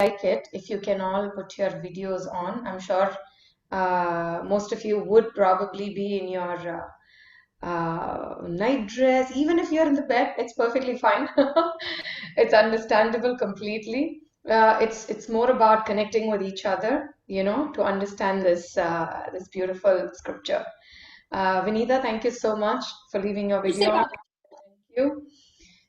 like it if you can all put your videos on. I'm sure most of you would probably be in your night dress. Even if you're in the bed, it's perfectly fine. It's understandable completely. It's more about connecting with each other, to understand this beautiful scripture. Vinita, thank you so much for leaving your video on. Thank you.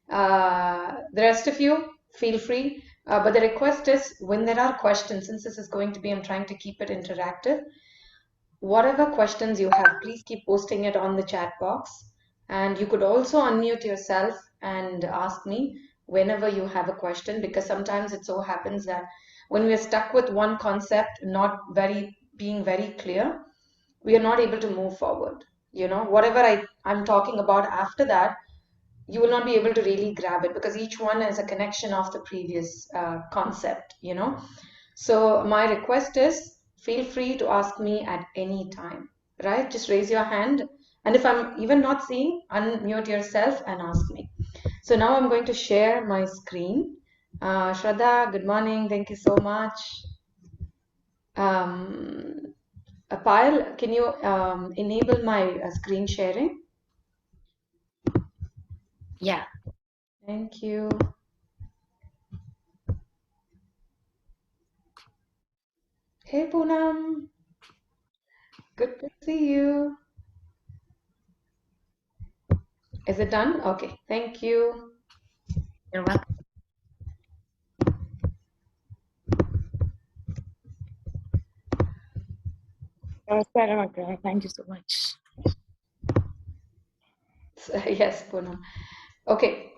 The rest of you, feel free. But the request is when there are questions, since this is going to be, I'm trying to keep it interactive. Whatever questions you have, please keep posting it on the chat box. And you could also unmute yourself and ask me whenever you have a question, because sometimes it so happens that when we are stuck with one concept, not being very clear, we are not able to move forward. Whatever I'm talking about after that, you will not be able to really grab it because each one is a connection of the previous concept. So my request is feel free to ask me at any time, right? Just raise your hand. And if I'm even not seeing, unmute yourself and ask me. So now I'm going to share my screen. Shraddha, good morning. Thank you so much. Apayal, can you enable my screen sharing? Yeah. Thank you. Hey, Poonam. Good to see you. Is it done? Okay, thank you. You're welcome. Thank you so much. Yes, Poonam. Okay.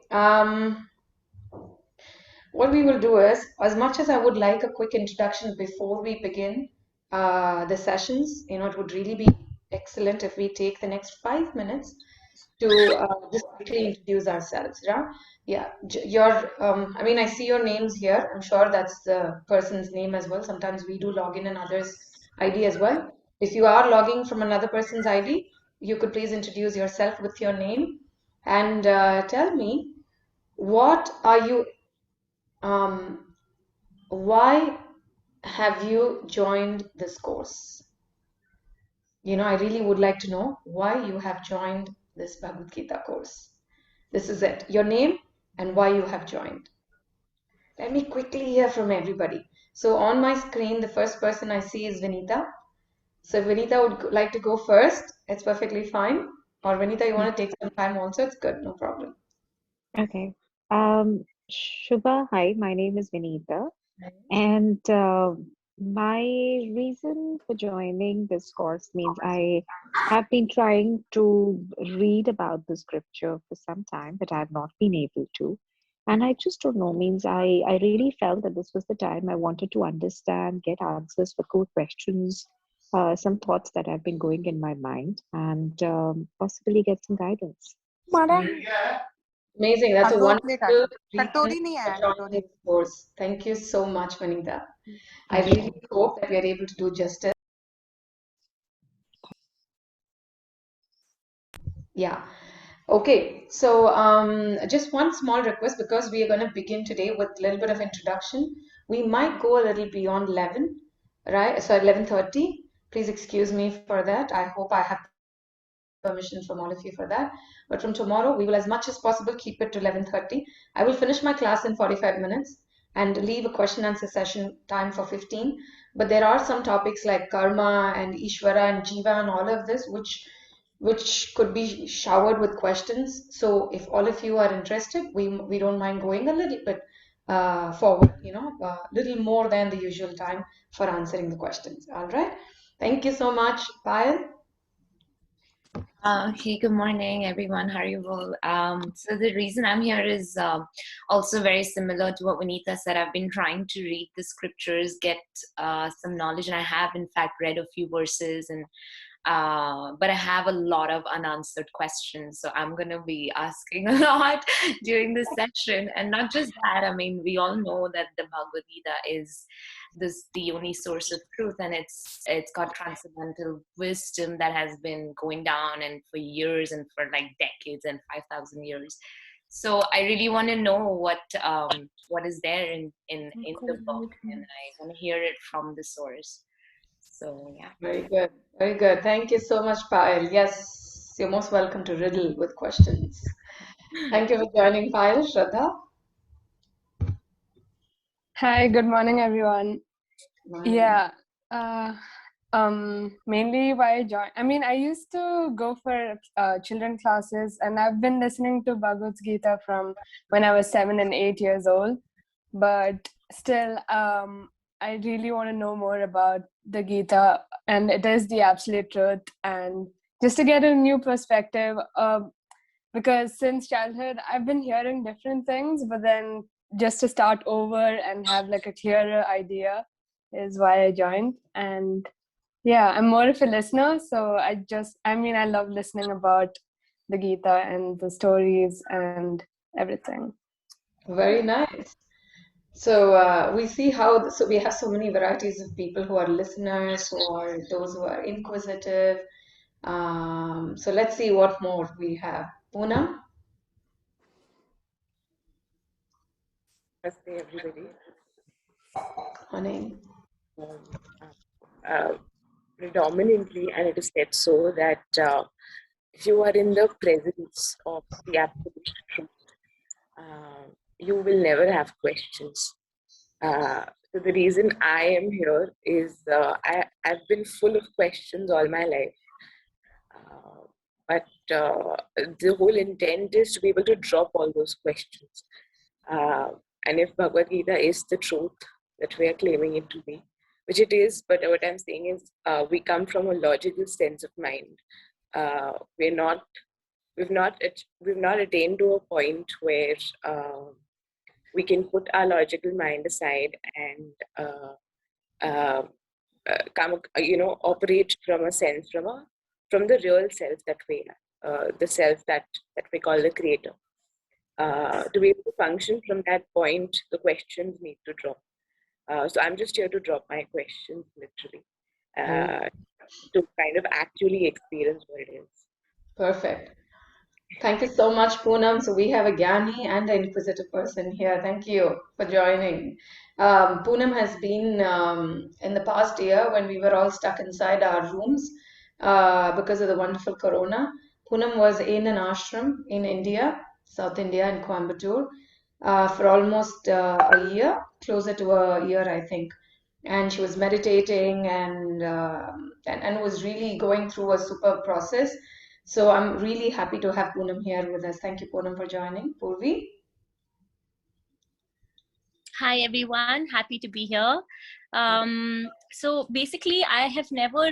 What we will do is, as much as I would like a quick introduction before we begin the sessions, it would really be excellent if we take the next 5 minutes to just quickly introduce ourselves. Yeah. I mean, I see your names here. I'm sure that's the person's name as well. Sometimes we do log in others' ID as well. If you are logging from another person's ID, you could please introduce yourself with your name and tell me what are you why have you joined this course? I really would like to know why you have joined this Bhagavad Gita course. This is it. Your name and why you have joined. Let me quickly hear from everybody. So on my screen, the first person I see is Vinita. So if Vinita would like to go first, it's perfectly fine. Or Vinita, you want to take some time also, it's good, no problem. Okay. Shuba, hi, my name is Vinita, and my reason for joining this course means I have been trying to read about the scripture for some time, but I have not been able to. And I just don't know, means I really felt that this was the time I wanted to understand, get answers for core questions, some thoughts that have been going in my mind, and possibly get some guidance. Amazing. That's a wonderful reason कटोरी नहीं for आया joining कटोरी this course. Thank you so much, Vanita. I Thank really hope that we are able to do justice. Yeah. Okay. So just one small request because we are going to begin today with a little bit of introduction. We might go a little beyond 11, right? So 11:30. Please excuse me for that. I hope I have permission from all of you for that. But from tomorrow, we will as much as possible keep it to 11:30. I will finish my class in 45 minutes and leave a question answer session time for 15. But there are some topics like karma and Ishvara and Jiva and all of this, which could be showered with questions. So if all of you are interested, we don't mind going a little bit forward, a little more than the usual time for answering the questions. All right. Thank you so much, Payal. Hey, good morning, everyone. How are you all? So the reason I'm here is also very similar to what Vanita said. I've been trying to read the scriptures, get some knowledge, and I have, in fact, read a few verses, and but I have a lot of unanswered questions. So I'm going to be asking a lot during this session. And not just that, I mean, we all know that the Bhagavad Gita is the only source of truth, and it's got transcendental wisdom that has been going down and for years and for like decades and 5,000 years. So I really want to know what is there in the book, and I want to hear it from the source. So yeah. Very good. Very good. Thank you so much, Payal. Yes, you're most welcome to riddle with questions. Thank you for joining, Payal. Shraddha? Hi, good morning, everyone. Morning. Yeah, uh, mainly why I joined. I mean, I used to go for children classes, and I've been listening to Bhagavad-Gita from when I was 7 and 8 years old. But still, I really want to know more about the Gita, and it is the absolute truth. And just to get a new perspective, because since childhood I've been hearing different things, but then just to start over and have like a clearer idea is why I joined. And yeah, I'm more of a listener, so I mean, I love listening about the Gita and the stories and everything. Very nice. So we see how, so we have so many varieties of people who are listeners, who are those who are inquisitive. So let's see what more we have. Poonam? Namaste, everybody. Morning. Um, uh, Predominantly, and it is said so that if you are in the presence of the absolute truth, you will never have questions. So the reason I am here is I've been full of questions all my life. But the whole intent is to be able to drop all those questions. Uh, and if Bhagavad Gita is the truth that we are claiming it to be, which it is, but what I'm saying is we come from a logical sense of mind. We're not, we've not attained to a point where we can put our logical mind aside and uh, operate from a sense from the real self that we are, the self that we call the creator. To be able to function from that point, the questions need to drop. So I'm just here to drop my questions, literally, to kind of actually experience what it is. Perfect. Thank you so much, Poonam. So we have a Gyani and an inquisitive person here. Thank you for joining. Poonam has been in the past year when we were all stuck inside our rooms because of the wonderful corona. Poonam was in an ashram in India, South India, in Coimbatore, for almost a year, closer to a year, I think. And she was meditating and was really going through a super process. So I'm really happy to have Poonam here with us. Thank you, Poonam, for joining. Purvi? Hi everyone, happy to be here. So basically, I have never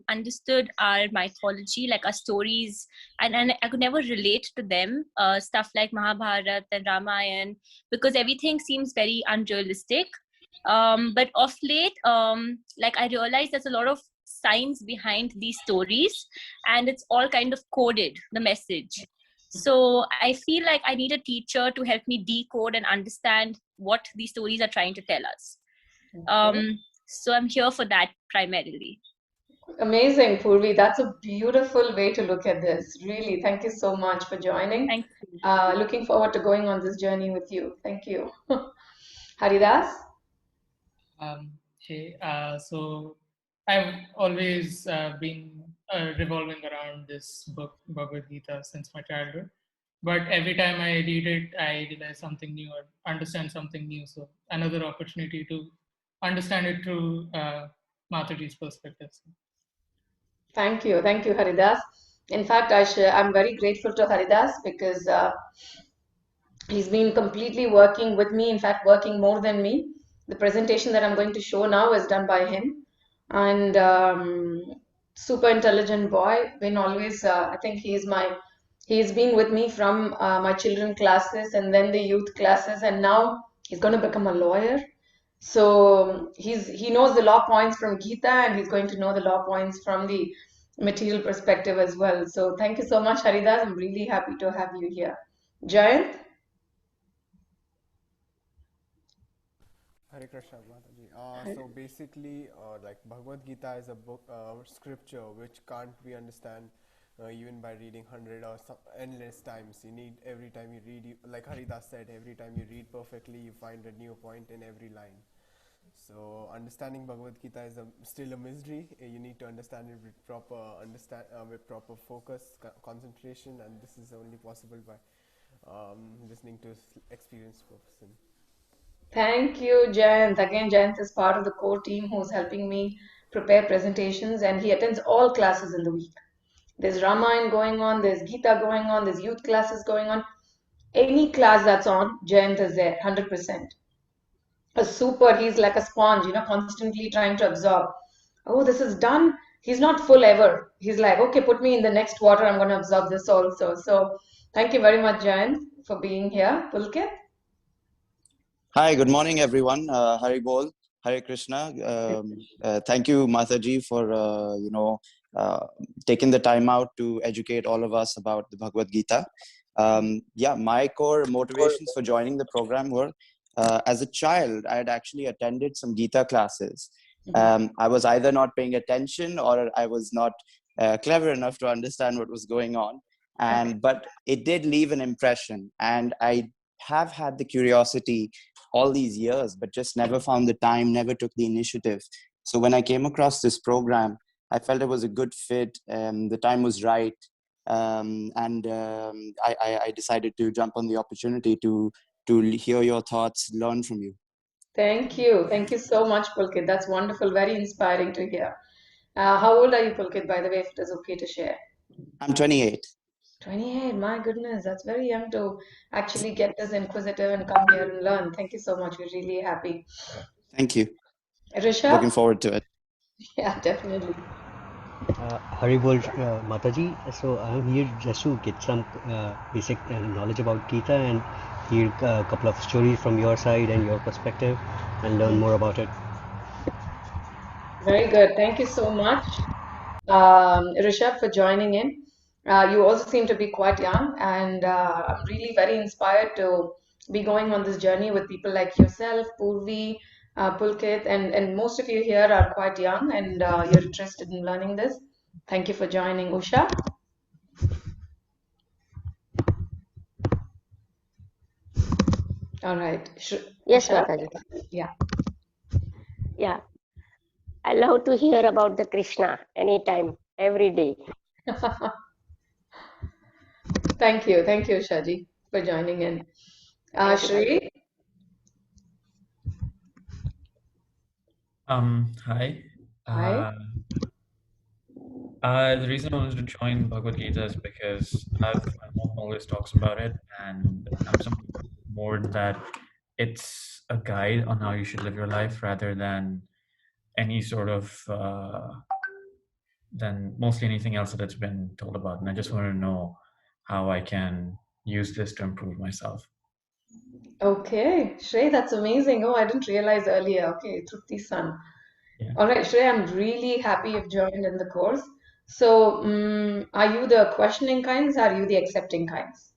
understood our mythology, like our stories, and I could never relate to them. Stuff like Mahabharata and Ramayana, because everything seems very unrealistic. But of late, like I realized there's a lot of science behind these stories, and it's all kind of coded, the message. So I feel like I need a teacher to help me decode and understand what these stories are trying to tell us. So I'm here for that primarily. Amazing, Purvi. That's a beautiful way to look at this. Really, thank you so much for joining. Thank you. Looking forward to going on this journey with you. Thank you. Haridas? Hey, so I've always been revolving around this book, Bhagavad Gita, since my childhood. But every time I read it, I realize something new or understand something new. So another opportunity to understand it through Mataji's perspective. Thank you. Thank you, Haridas. In fact, I'm very grateful to Haridas because he's been completely working with me, in fact, working more than me. The presentation that I'm going to show now is done by him. And super intelligent boy. Been always, I think he's been with me from my children classes and then the youth classes, and now he's going to become a lawyer. So he knows the law points from Gita, and he's going to know the law points from the material perspective as well. So thank you so much, Haridas. I'm really happy to have you here. Jayant? Hare Krishna, Mataji. So basically, like Bhagavad Gita is a book, scripture which can't be understand even by reading 100 or some endless times. You need, every time you read, like Haridas said, every time you read perfectly, you find a new point in every line. So understanding Bhagavad Gita is still a mystery. You need to understand it with proper focus, concentration, and this is only possible by listening to experienced person. Thank you, Jayant. Again, Jayant is part of the core team who's helping me prepare presentations, and he attends all classes in the week. There's Ramayana going on, there's Gita going on, there's youth classes going on. Any class that's on, Jayant is there, 100%. He's like a sponge, constantly trying to absorb. Oh, this is done. He's not full ever. He's like, okay, put me in the next quarter. I'm going to absorb this also. So thank you very much, Jayant, for being here. Pulkit? Hi, good morning, everyone. Hari Bol, Hare Krishna. Thank you, Mataji, for taking the time out to educate all of us about the Bhagavad Gita. My core motivations for joining the program were, as a child, I had actually attended some Gita classes. I was either not paying attention or I was not clever enough to understand what was going on. But it did leave an impression, and I have had the curiosity all these years, but just never found the time, never took the initiative. So when I came across this program, I felt it was a good fit. The time was right. I decided to jump on the opportunity to hear your thoughts, learn from you. Thank you. Thank you so much, Pulkit. That's wonderful. Very inspiring to hear. How old are you, Pulkit, by the way, if it is okay to share? I'm 28. 28, my goodness, that's very young to actually get this inquisitive and come here and learn. Thank you so much. We're really happy. Thank you. Rishabh? Looking forward to it. Yeah, definitely. Haribol Mataji. So I'm here just to get some basic knowledge about Gita and hear a couple of stories from your side and your perspective and learn more about it. Very good. Thank you so much, Rishabh, for joining in. You also seem to be quite young, and I'm really very inspired to be going on this journey with people like yourself, Purvi, Pulkit, and most of you here are quite young and you're interested in learning this. Thank you for joining, Usha. All right. Yes, Usha? Mataji. Yeah. Yeah. I love to hear about the Krishna anytime, every day. Thank you. Thank you, Ushaji, for joining in. Thank you, Shri? Hi. Hi. The reason I wanted to join Bhagavad Gita is because my mom always talks about it, and I'm someone more that it's a guide on how you should live your life rather than any sort of than mostly anything else that it's been told about. And I just want to know how I can use this to improve myself. Okay, Shrey, that's amazing. Oh, I didn't realize earlier. Okay, Trupti's son. Yeah. All right, Shrey, I'm really happy you've joined in the course. So, are you the questioning kinds? Or are you the accepting kinds?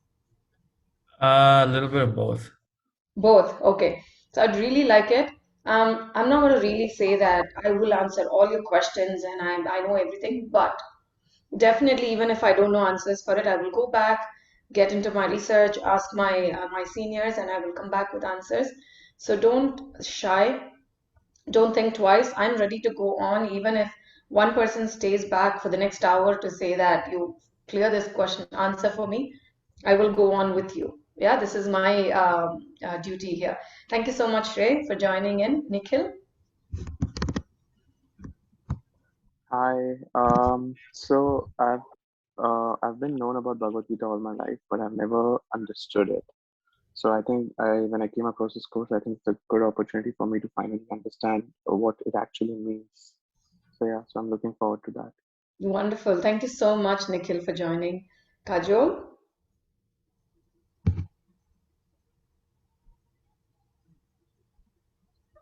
A little bit of both. Both. Okay. So I'd really like it. I'm not going to really say that I will answer all your questions and I know everything, but definitely, even if I don't know answers for it, I will go back, get into my research, ask my seniors, and I will come back with answers. So don't shy, don't think twice. I'm ready to go on, even if one person stays back for the next hour to say that you clear this question answer for me. I will go on with you. Yeah, this is my duty here. Thank you so much, Shrey, for joining in. Nikhil? Hi. So I've been known about Bhagavad Gita all my life, but I've never understood it. So I think when I came across this course, I think it's a good opportunity for me to finally understand what it actually means. So yeah, so I'm looking forward to that. Wonderful. Thank you so much, Nikhil, for joining. Kajol?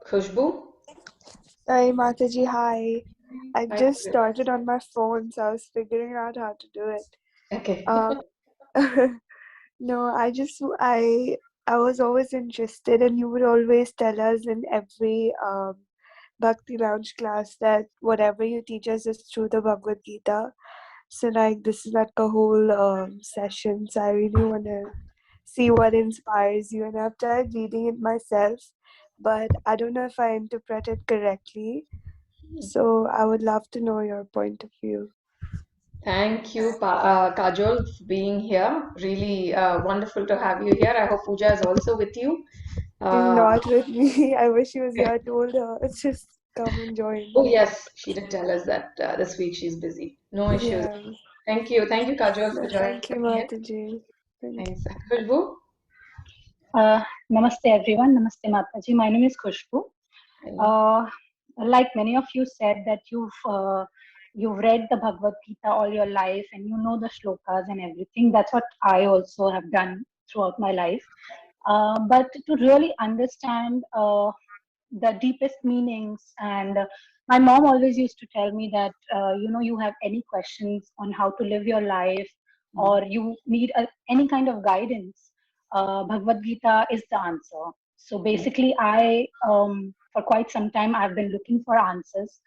Khushbu? Hi, Mataji. Hi. I Hi, just Khushbu. started on my phone, so I was figuring out how to do it. Okay. No, I was always interested, and you would always tell us in every Bhakti Lounge class that whatever you teach us is through the Bhagavad Gita. So like this is like a whole session. So I really want to see what inspires you, and I've tried reading it myself, but I don't know if I interpret it correctly. So I would love to know your point of view. Thank you, Kajol, for being here. Really wonderful to have you here. I hope Pooja is also with you. Not with me. I wish she was here. I told her just come and join. Oh, yes, she did tell us that this week she's busy. No issues. Yeah. Thank you. Thank you, Kajol, for joining Thank you, in. Mataji. Thanks. Khushbu? Namaste everyone. Namaste Mataji. My name is Khushbu. Like many of you said that you've read the Bhagavad Gita all your life and you know the shlokas and everything. That's what I also have done throughout my life. But to really understand the deepest meanings, and my mom always used to tell me that you have any questions on how to live your life, or you need any kind of guidance, Bhagavad Gita is the answer. So basically for quite some time I've been looking for answers,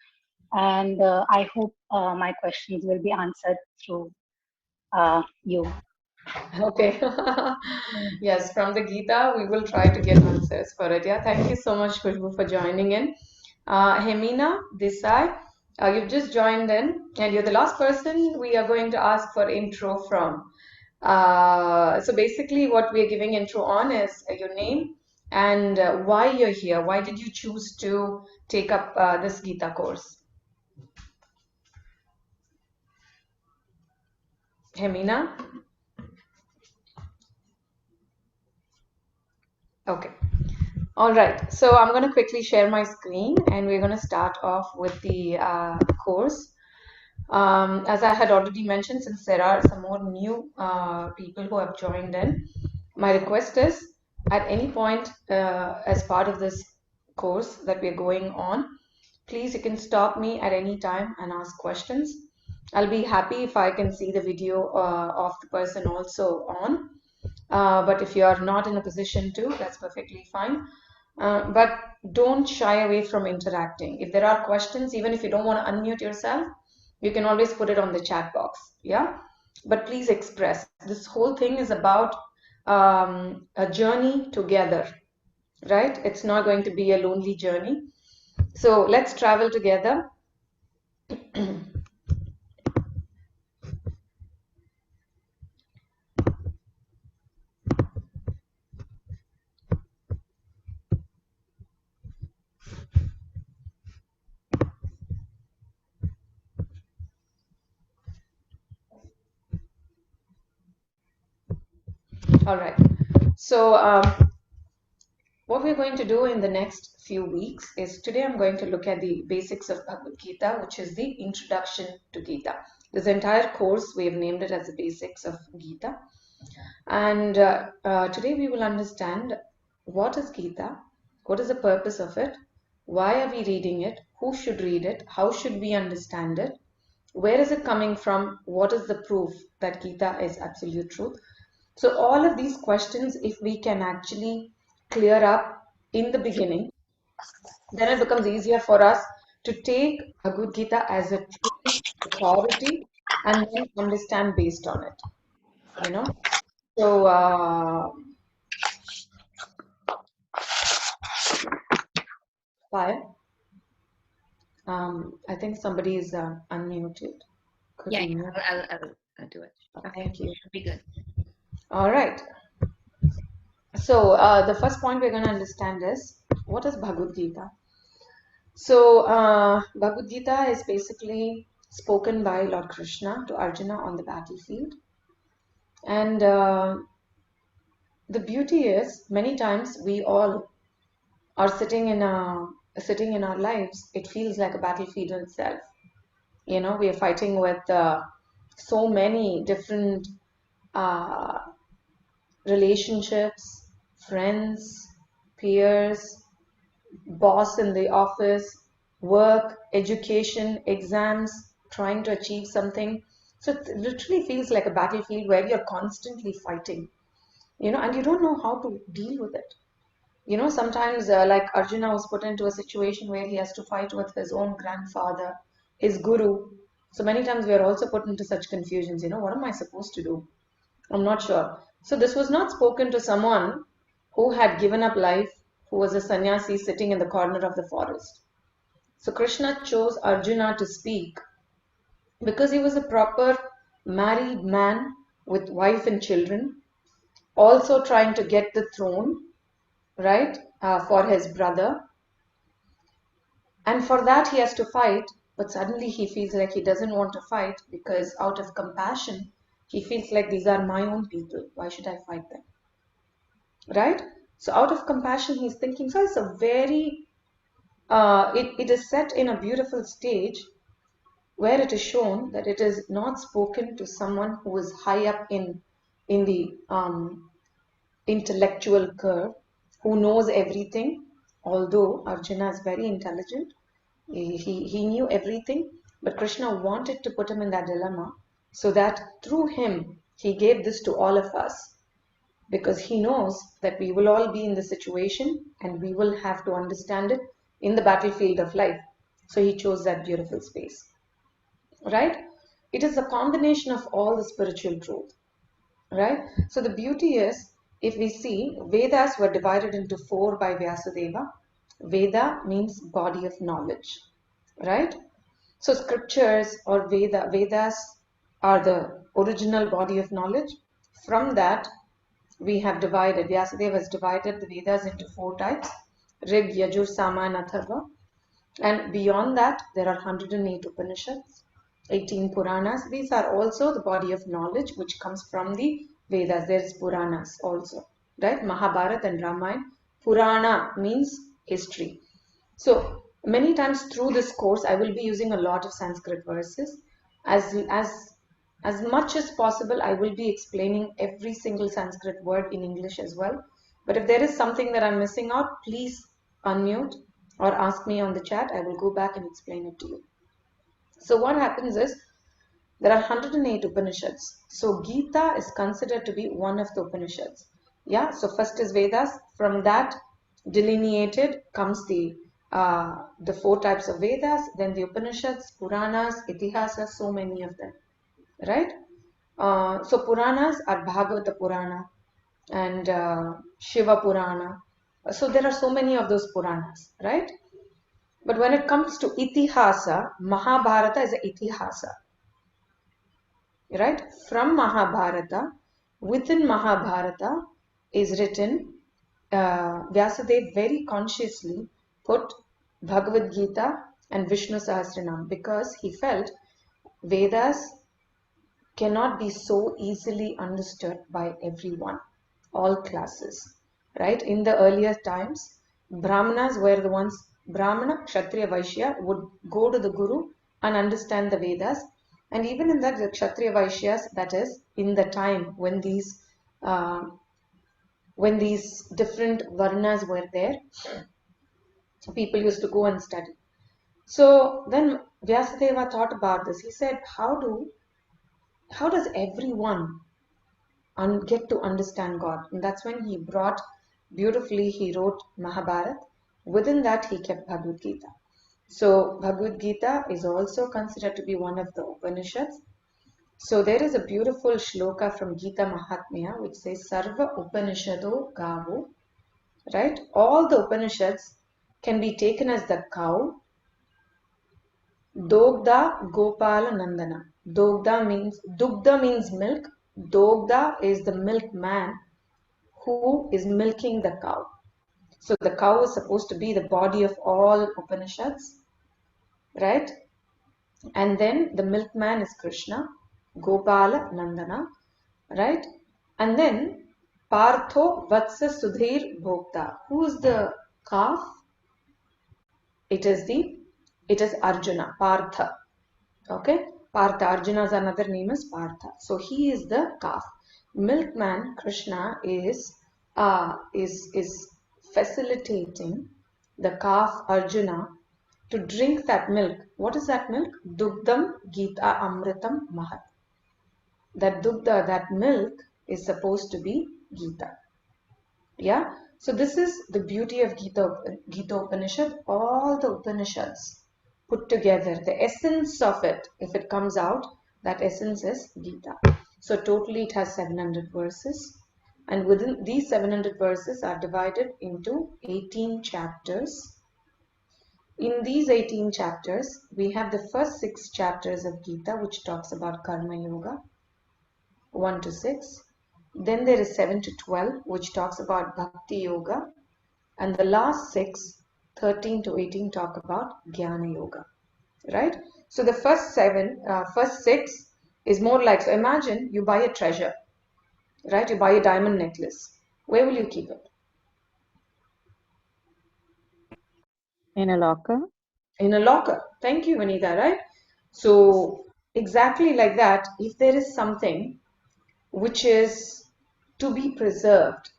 and I hope my questions will be answered through you. Okay. Yes, from the Gita, we will try to get answers for it. Yeah, thank you so much, Khushbu, for joining in. Hemina Desai, you've just joined in, and you're the last person we are going to ask for intro from. So basically, what we're giving intro on is your name and why you're here. Why did you choose to take up this Gita course? Hemina? Okay. All right. So I'm going to quickly share my screen and we're going to start off with the course. As I had already mentioned, since there are some more new people who have joined in, my request is at any point as part of this course that we're going on, please, you can stop me at any time and ask questions. I'll be happy if I can see the video of the person also on. But if you are not in a position to, that's perfectly fine. But don't shy away from interacting. If there are questions, even if you don't want to unmute yourself, you can always put it on the chat box. Yeah. But please express. This whole thing is about a journey together, right? It's not going to be a lonely journey. So let's travel together. All right. So what we're going to do in the next few weeks is today I'm going to look at the basics of Bhagavad Gita, which is the introduction to Gita. This entire course, we have named it as the basics of Gita. And today we will understand what is Gita, what is the purpose of it, why are we reading it, who should read it, how should we understand it, where is it coming from, what is the proof that Gita is absolute truth. So all of these questions, if we can actually clear up in the beginning, then it becomes easier for us to take Bhagavad Gita as a true authority and then understand based on it, you know. So I think somebody is unmuted. Could Yeah, you mute? I'll do it. Oh, Okay, thank you. should be good. All right. So the first point we're going to understand is what is Bhagavad Gita? So Bhagavad Gita is basically spoken by Lord Krishna to Arjuna on the battlefield. And the beauty is many times we all are sitting in our lives. It feels like a battlefield in itself. You know, we are fighting with so many different relationships, friends, peers, boss in the office, work, education, exams, trying to achieve something. So it literally feels like a battlefield where you're constantly fighting, and you don't know how to deal with it. Sometimes like Arjuna was put into a situation where he has to fight with his own grandfather, his guru, So many times we are also put into such confusions, what am I supposed to do? I'm not sure. So this was not spoken to someone who had given up life, who was a sannyasi sitting in the corner of the forest. So Krishna chose Arjuna to speak because he was a proper married man with wife and children, also trying to get the throne, right, for his brother. And for that he has to fight, but suddenly he feels like he doesn't want to fight because out of compassion, he feels like these are my own people. Why should I fight them? Right? So out of compassion, he's thinking, so it's a very, it is set in a beautiful stage where it is shown that it is not spoken to someone who is high up in the intellectual curve, who knows everything, although Arjuna is very intelligent. He knew everything, but Krishna wanted to put him in that dilemma so that through him, he gave this to all of us, because he knows that we will all be in the situation and we will have to understand it in the battlefield of life. So he chose that beautiful space, right? It is a combination of all the spiritual truth, right? So the beauty is, if we see, Vedas were divided into 4 by Vyasadeva. Veda means body of knowledge, right? So scriptures or Vedas are the original body of knowledge. From that, we have divided, Vyasadeva has divided the Vedas into 4 types: Rig, Yajur, Sama and Atharva. And beyond that, there are 108 Upanishads, 18 Puranas. These are also the body of knowledge which comes from the Vedas. There is Puranas also, right? Mahabharata and Ramayana. Purana means history. So many times through this course, I will be using a lot of Sanskrit verses. As much as possible, I will be explaining every single Sanskrit word in English as well. But if there is something that I'm missing out, please unmute or ask me on the chat. I will go back and explain it to you. So what happens is, there are 108 Upanishads. So Gita is considered to be one of the Upanishads. Yeah, so first is Vedas. From that delineated comes the 4 types of Vedas, then the Upanishads, Puranas, Itihasas, so many of them, right? So Puranas are Bhagavata Purana and Shiva Purana. So there are so many of those Puranas, right? But when it comes to Itihasa, Mahabharata is an Itihasa, right? From Mahabharata, within Mahabharata is written, Vyasadeva very consciously put Bhagavad-Gita and Vishnu Sahasranam because he felt Vedas cannot be so easily understood by everyone, all classes, right? In the earlier times, Brahmanas were the ones, Brahmana, Kshatriya, Vaishya would go to the Guru and understand the Vedas. And even in that, the Kshatriya Vaishyas, that is, in the time when these different Varnas were there, people used to go and study. So then Vyasadeva thought about this. He said, how does everyone get to understand God? And that's when he wrote Mahabharata. Within that, he kept Bhagavad Gita. So Bhagavad Gita is also considered to be one of the Upanishads. So there is a beautiful shloka from Gita Mahatmya which says, Sarva Upanishado Gavo, right? All the Upanishads can be taken as the cow. Dogda Gopala Nandana. Dugdha means milk. Dogda is the milkman who is milking the cow. So the cow is supposed to be the body of all Upanishads, right? And then the milkman is Krishna, Gopala Nandana, right? And then Partho Vatsa Sudhir Bhokta. Who is the calf? It is Arjuna, Partha. Okay, Partha. Arjuna's another name is Partha. So he is the calf. Milkman Krishna is facilitating the calf Arjuna to drink that milk. What is that milk? Dugdam Gita Amritam Mahat. That dugdha, that milk, is supposed to be Gita. Yeah. So this is the beauty of Gita Upanishad. All the Upanishads put together, the essence of it, if it comes out, that essence is Gita. So totally it has 700 verses, and within these 700 verses are divided into 18 chapters. In these 18 chapters, we have the first 6 chapters of Gita, which talks about Karma Yoga, 1 to 6. Then there is 7 to 12, which talks about Bhakti Yoga. And the last 6, 13 to 18, talk about Jnana Yoga. Right? So the first 6 is more like, so imagine you buy a treasure. Right? You buy a diamond necklace. Where will you keep it? In a locker? In a locker. Thank you, Vanita, right? So exactly like that, if there is something which is to be preserved,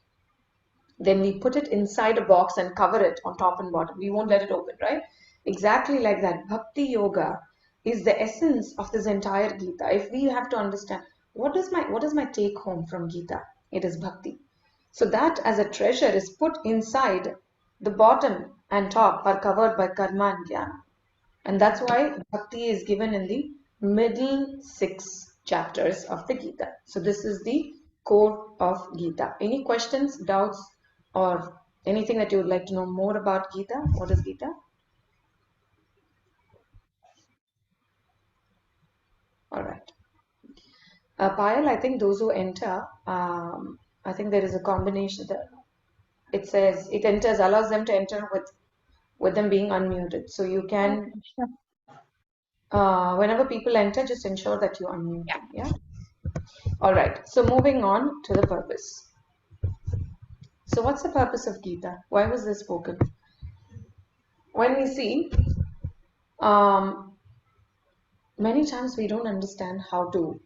then we put it inside a box and cover it on top and bottom. We won't let it open, right? Exactly like that. Bhakti Yoga is the essence of this entire Gita. If we have to understand, what is my take home from Gita? It is Bhakti. So that as a treasure is put inside, the bottom and top are covered by Karma and Jnana. And that's why Bhakti is given in the middle 6 chapters of the Gita. So this is the core of Gita. Any questions, doubts, or anything that you would like to know more about Gita? What is Gita? All right. Payal, I think those who enter, I think there is a combination that it says it enters, allows them to enter with them being unmuted. So you can, whenever people enter, just ensure that you unmute them. Yeah. All right. So moving on to the purpose. So what's the purpose of Gita? Why was this spoken? When we see, many times we don't understand how to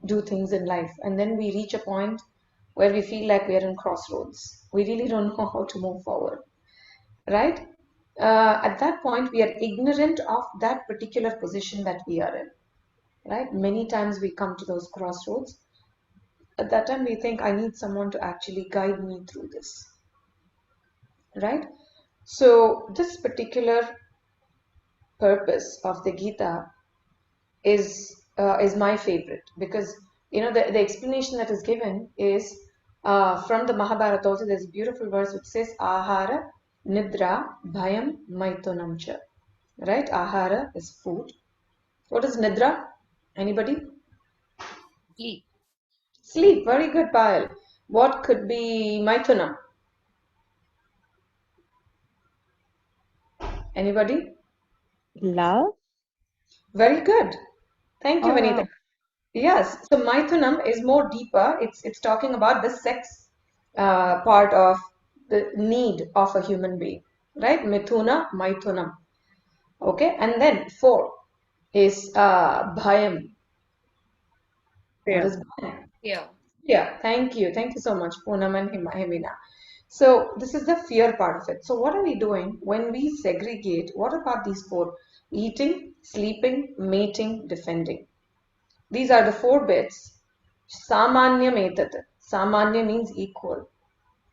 do things in life, and then we reach a point where we feel like we are in crossroads. We really don't know how to move forward, right? At that point, we are ignorant of that particular position that we are in, right? Many times we come to those crossroads. At that time, we think, I need someone to actually guide me through this, right? So this particular purpose of the Gita is my favorite, because the explanation that is given is from the Mahabharata. Also, there's a beautiful verse which says Ahara, Nidra, Bhayam, Maitunam cha. Right? Ahara is food. What is Nidra? Anybody? Sleep. Sleep. Very good, Payal. What could be Maitunam? Anybody? Love? Very good. Thank you, Oh, Vanita. wow. Yes, so Maithunam is more deeper. It's talking about the sex part of the need of a human being, right? Mithuna, Maithunam. Okay, and then 4 is Bhayam. What is Bhayam? Yeah. Yeah, thank you. Thank you so much, Poonam and Hemina. So this is the fear part of it. So what are we doing when we segregate? What about these 4? Eating, sleeping, mating, defending. These are the 4 bits. Samanyam etat. Samanya means equal.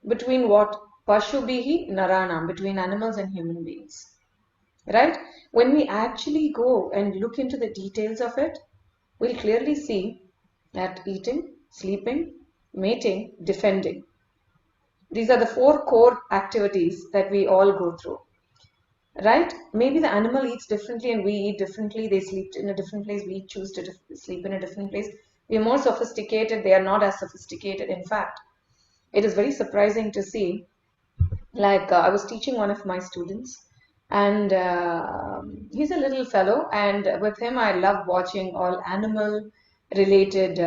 Between what? Pashubhihi naranam. Between animals and human beings. Right? When we actually go and look into the details of it, we'll clearly see that eating, sleeping, mating, defending. These are the 4 core activities that we all go through. Right? Maybe the animal eats differently and we eat differently. They sleep in a different place. We choose to sleep in a different place. We are more sophisticated. They are not as sophisticated. In fact, it is very surprising to see. Like I was teaching one of my students, and he's a little fellow. And with him, I love watching all animal-related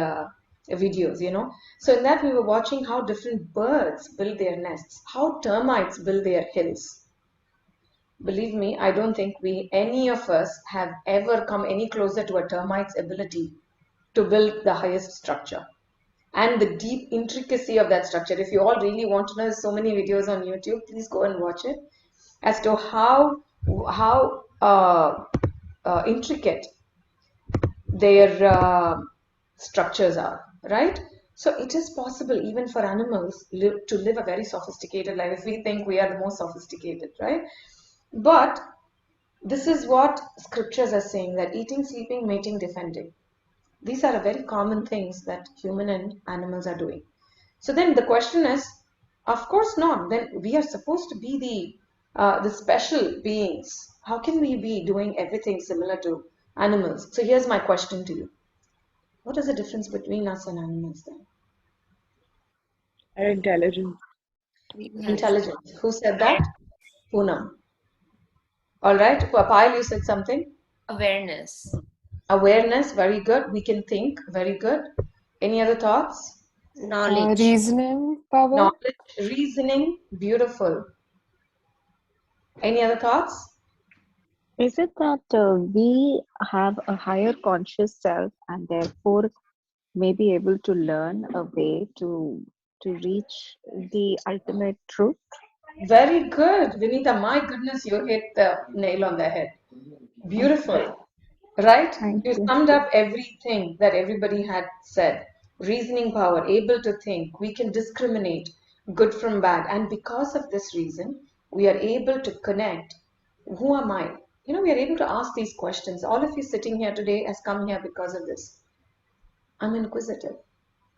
videos. So in that, we were watching how different birds build their nests, how termites build their hills. Believe me, I don't think any of us have ever come any closer to a termite's ability to build the highest structure and the deep intricacy of that structure. If you all really want to know, there's so many videos on YouTube, please go and watch it as to how intricate their structures are, right? So it is possible even for animals to live a very sophisticated life if we think we are the most sophisticated, right? But This is what scriptures are saying, that eating, sleeping, mating, defending. These are very common things that human and animals are doing. So then the question is, of course not. Then we are supposed to be the special beings. How can we be doing everything similar to animals? So here's my question to you. What is the difference between us and animals then? Our intelligence. Intelligence. Who said that? Poonam. All right. Payal, you said something? Awareness. Awareness. Very good. We can think. Very good. Any other thoughts? Knowledge. Reasoning power. Knowledge. Reasoning. Beautiful. Any other thoughts? Is it that we have a higher conscious self and therefore may be able to learn a way to reach the ultimate truth? Very good, Vinita. My goodness, you hit the nail on the head. Beautiful. Right? Thank You you. summed up everything that everybody had said. Reasoning power, able to think. We can discriminate good from bad. And because of this reason, we are able to connect. Who am I? You know, we are able to ask these questions. All of you sitting here today has come here because of this. I'm inquisitive.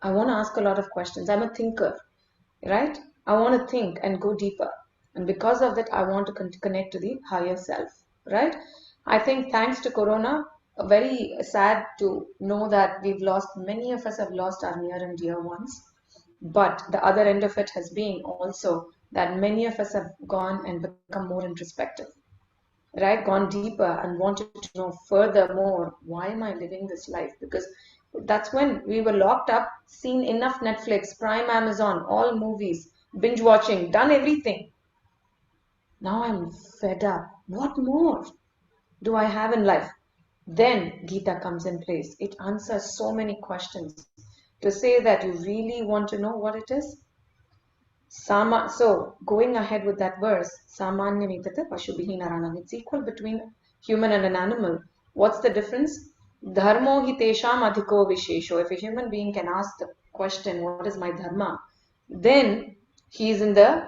I want to ask a lot of questions. I'm a thinker, right? I want to think and go deeper. And because of that, I want to connect to the higher self, right? I think thanks to Corona, very sad to know that many of us have lost our near and dear ones. But the other end of it has been also that many of us have gone and become more introspective, right? Gone deeper and wanted to know furthermore, why am I living this life? Because that's when we were locked up, seen enough Netflix, Prime, Amazon, all movies, binge watching, done everything. Now I'm fed up. What more do I have in life? Then Gita comes in place. It answers so many questions. To say that you really want to know what it is, so going ahead with that verse, Samanya Nitate Pashubhihi Naranam. It's equal between human and an animal. What's the difference? Dharmo hitesham adhiko vishesho. If a human being can ask the question, what is my dharma? Then he is in the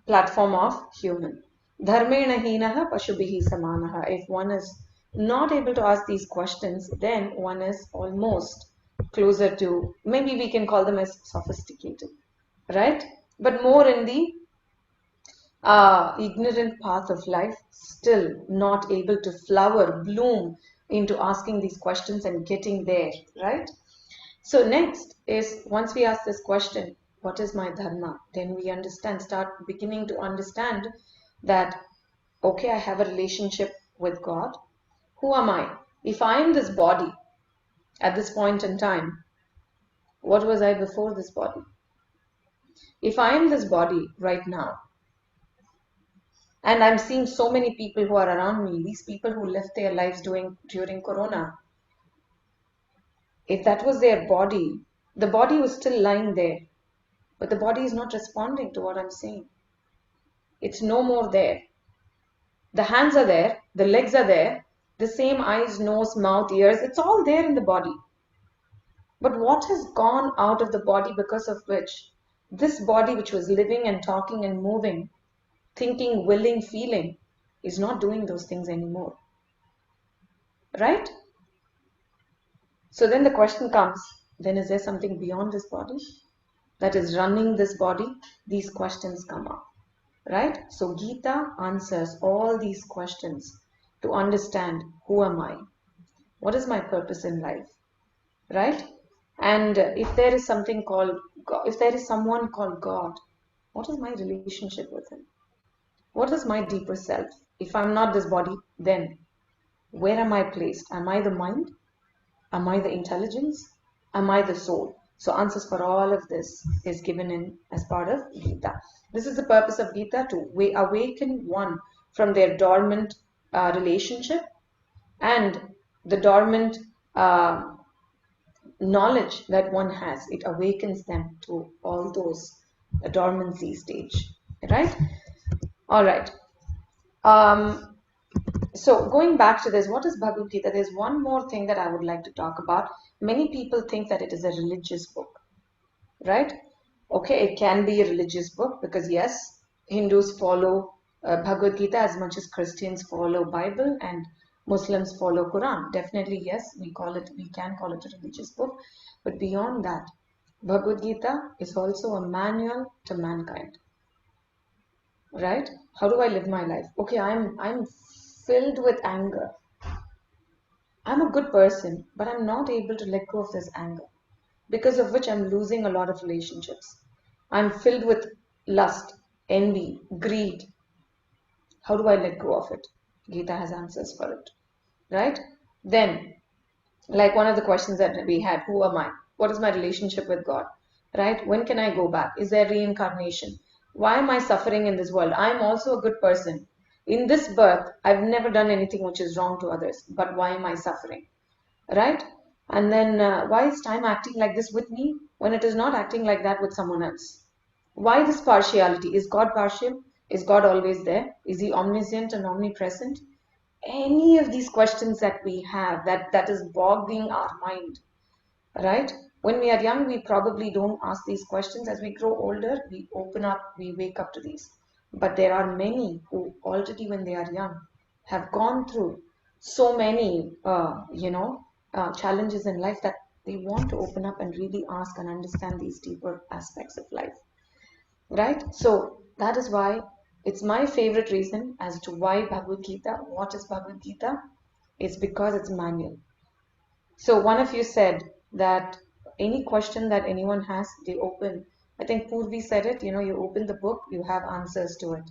platform of human. Dharmena hinaha pashubhihi samanaha. If one is not able to ask these questions, then one is almost closer to, maybe we can call them as sophisticated, right? But more in the ignorant path of life, still not able to flower, bloom into asking these questions and getting there, right? So next is, once we ask this question, what is my dharma? Then we start beginning to understand that, okay, I have a relationship with God. Who am I? If I am this body at this point in time, what was I before this body? If I am this body right now, and I'm seeing so many people who are around me, these people who left their lives during Corona, if that was their body, the body was still lying there, but the body is not responding to what I'm saying. It's no more there. The hands are there, the legs are there, the same eyes, nose, mouth, ears, it's all there in the body. But what has gone out of the body because of which this body, which was living and talking and moving, thinking, willing, feeling, is not doing those things anymore. Right? So then the question comes, then is there something beyond this body that is running this body? These questions come up, right? So Gita answers all these questions to understand, who am I? What is my purpose in life, right? And if there is something called God, if there is someone called God, what is my relationship with him? What is my deeper self? If I'm not this body, then where am I placed? Am I the mind? Am I the intelligence? Am I the soul? So answers for all of this is given in as part of Gita. This is the purpose of Gita, to awaken one from their dormant relationship and the dormant knowledge that one has. It awakens them to all those dormancy stage, right? All right. So going back to this, what is Bhagavad Gita? There's one more thing that I would like to talk about. Many people think that it is a religious book, right? Okay, it can be a religious book because yes, Hindus follow Bhagavad Gita as much as Christians follow Bible and Muslims follow Quran. Definitely, yes, we can call it a religious book. But beyond that, Bhagavad Gita is also a manual to mankind. Right? How do I live my life? Okay, I'm filled with anger. I'm a good person, but I'm not able to let go of this anger, because of which I'm losing a lot of relationships. I'm filled with lust, envy, greed. How do I let go of it? Gita has answers for it, right? Then, like one of the questions that we had, who am I? What is my relationship with God? Right? When can I go back? Is there reincarnation? Why am I suffering in this world? I'm also a good person. In this birth, I've never done anything which is wrong to others, but why am I suffering? Right? And then why is time acting like this with me when it is not acting like that with someone else? Why this partiality? Is God partial? Is God always there? Is he omniscient and omnipresent? Any of these questions that we have that is bogging our mind, right? When we are young, we probably don't ask these questions. As we grow older, we open up, we wake up to these. But there are many who already when they are young have gone through so many challenges in life that they want to open up and really ask and understand these deeper aspects of life, right? So that is why it's my favorite reason as to why Bhagavad Gita. What is Bhagavad Gita? It's because it's manual. So one of you said that any question that anyone has, they open. I think Purvi said it, you open the book, you have answers to it,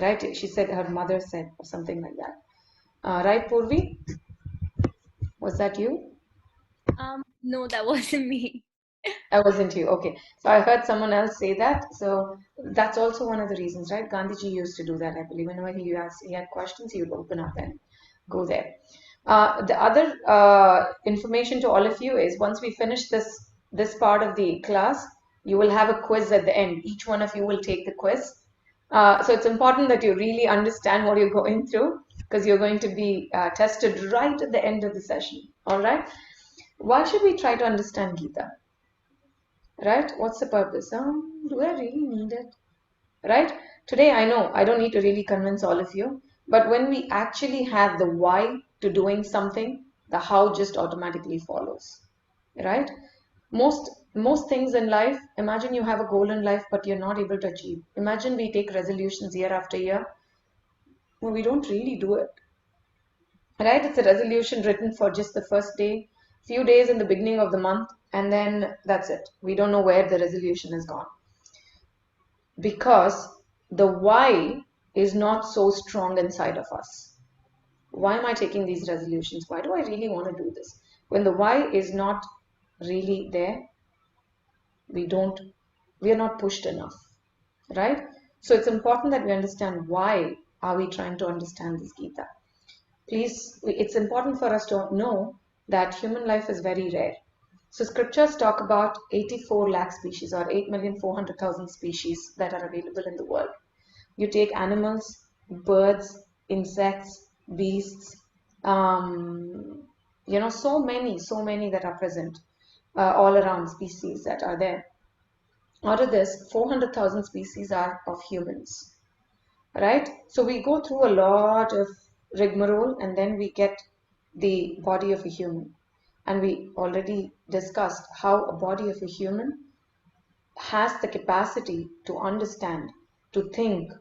right? She said, her mother said, or something like that. Right, Purvi? Was that you? No, that wasn't me. That wasn't you. Okay. So I heard someone else say that. So that's also one of the reasons, right? Gandhiji used to do that, I believe. Whenever he had questions, he would open up and go there. The other information to all of you is once we finish this part of the class, you will have a quiz at the end. Each one of you will take the quiz. So it's important that you really understand what you're going through, because you're going to be tested right at the end of the session. All right? Why should we try to understand Gita? Right? What's the purpose? Do I really need it? Right? Today, I know I don't need to really convince all of you, but when we actually have the why to doing something, the how just automatically follows. Right? Most things in life, imagine you have a goal in life, but you're not able to achieve. Imagine we take resolutions year after year. Well, we don't really do it. Right? It's a resolution written for just the first day, few days in the beginning of the month, and then that's it. We don't know where the resolution is gone. Because the why is not so strong inside of us. Why am I taking these resolutions? Why do I really want to do this? When the why is not really there, we are not pushed enough, right? So it's important that we understand why are we trying to understand this Gita. Please, it's important for us to know that human life is very rare. So scriptures talk about 84 lakh species or 8,400,000 species that are available in the world. You take animals, birds, insects, beasts, so many that are present all around, species that are there. Out of this, 400,000 species are of humans, right? So we go through a lot of rigmarole and then we get the body of a human. And we already discussed how a body of a human has the capacity to understand, to think,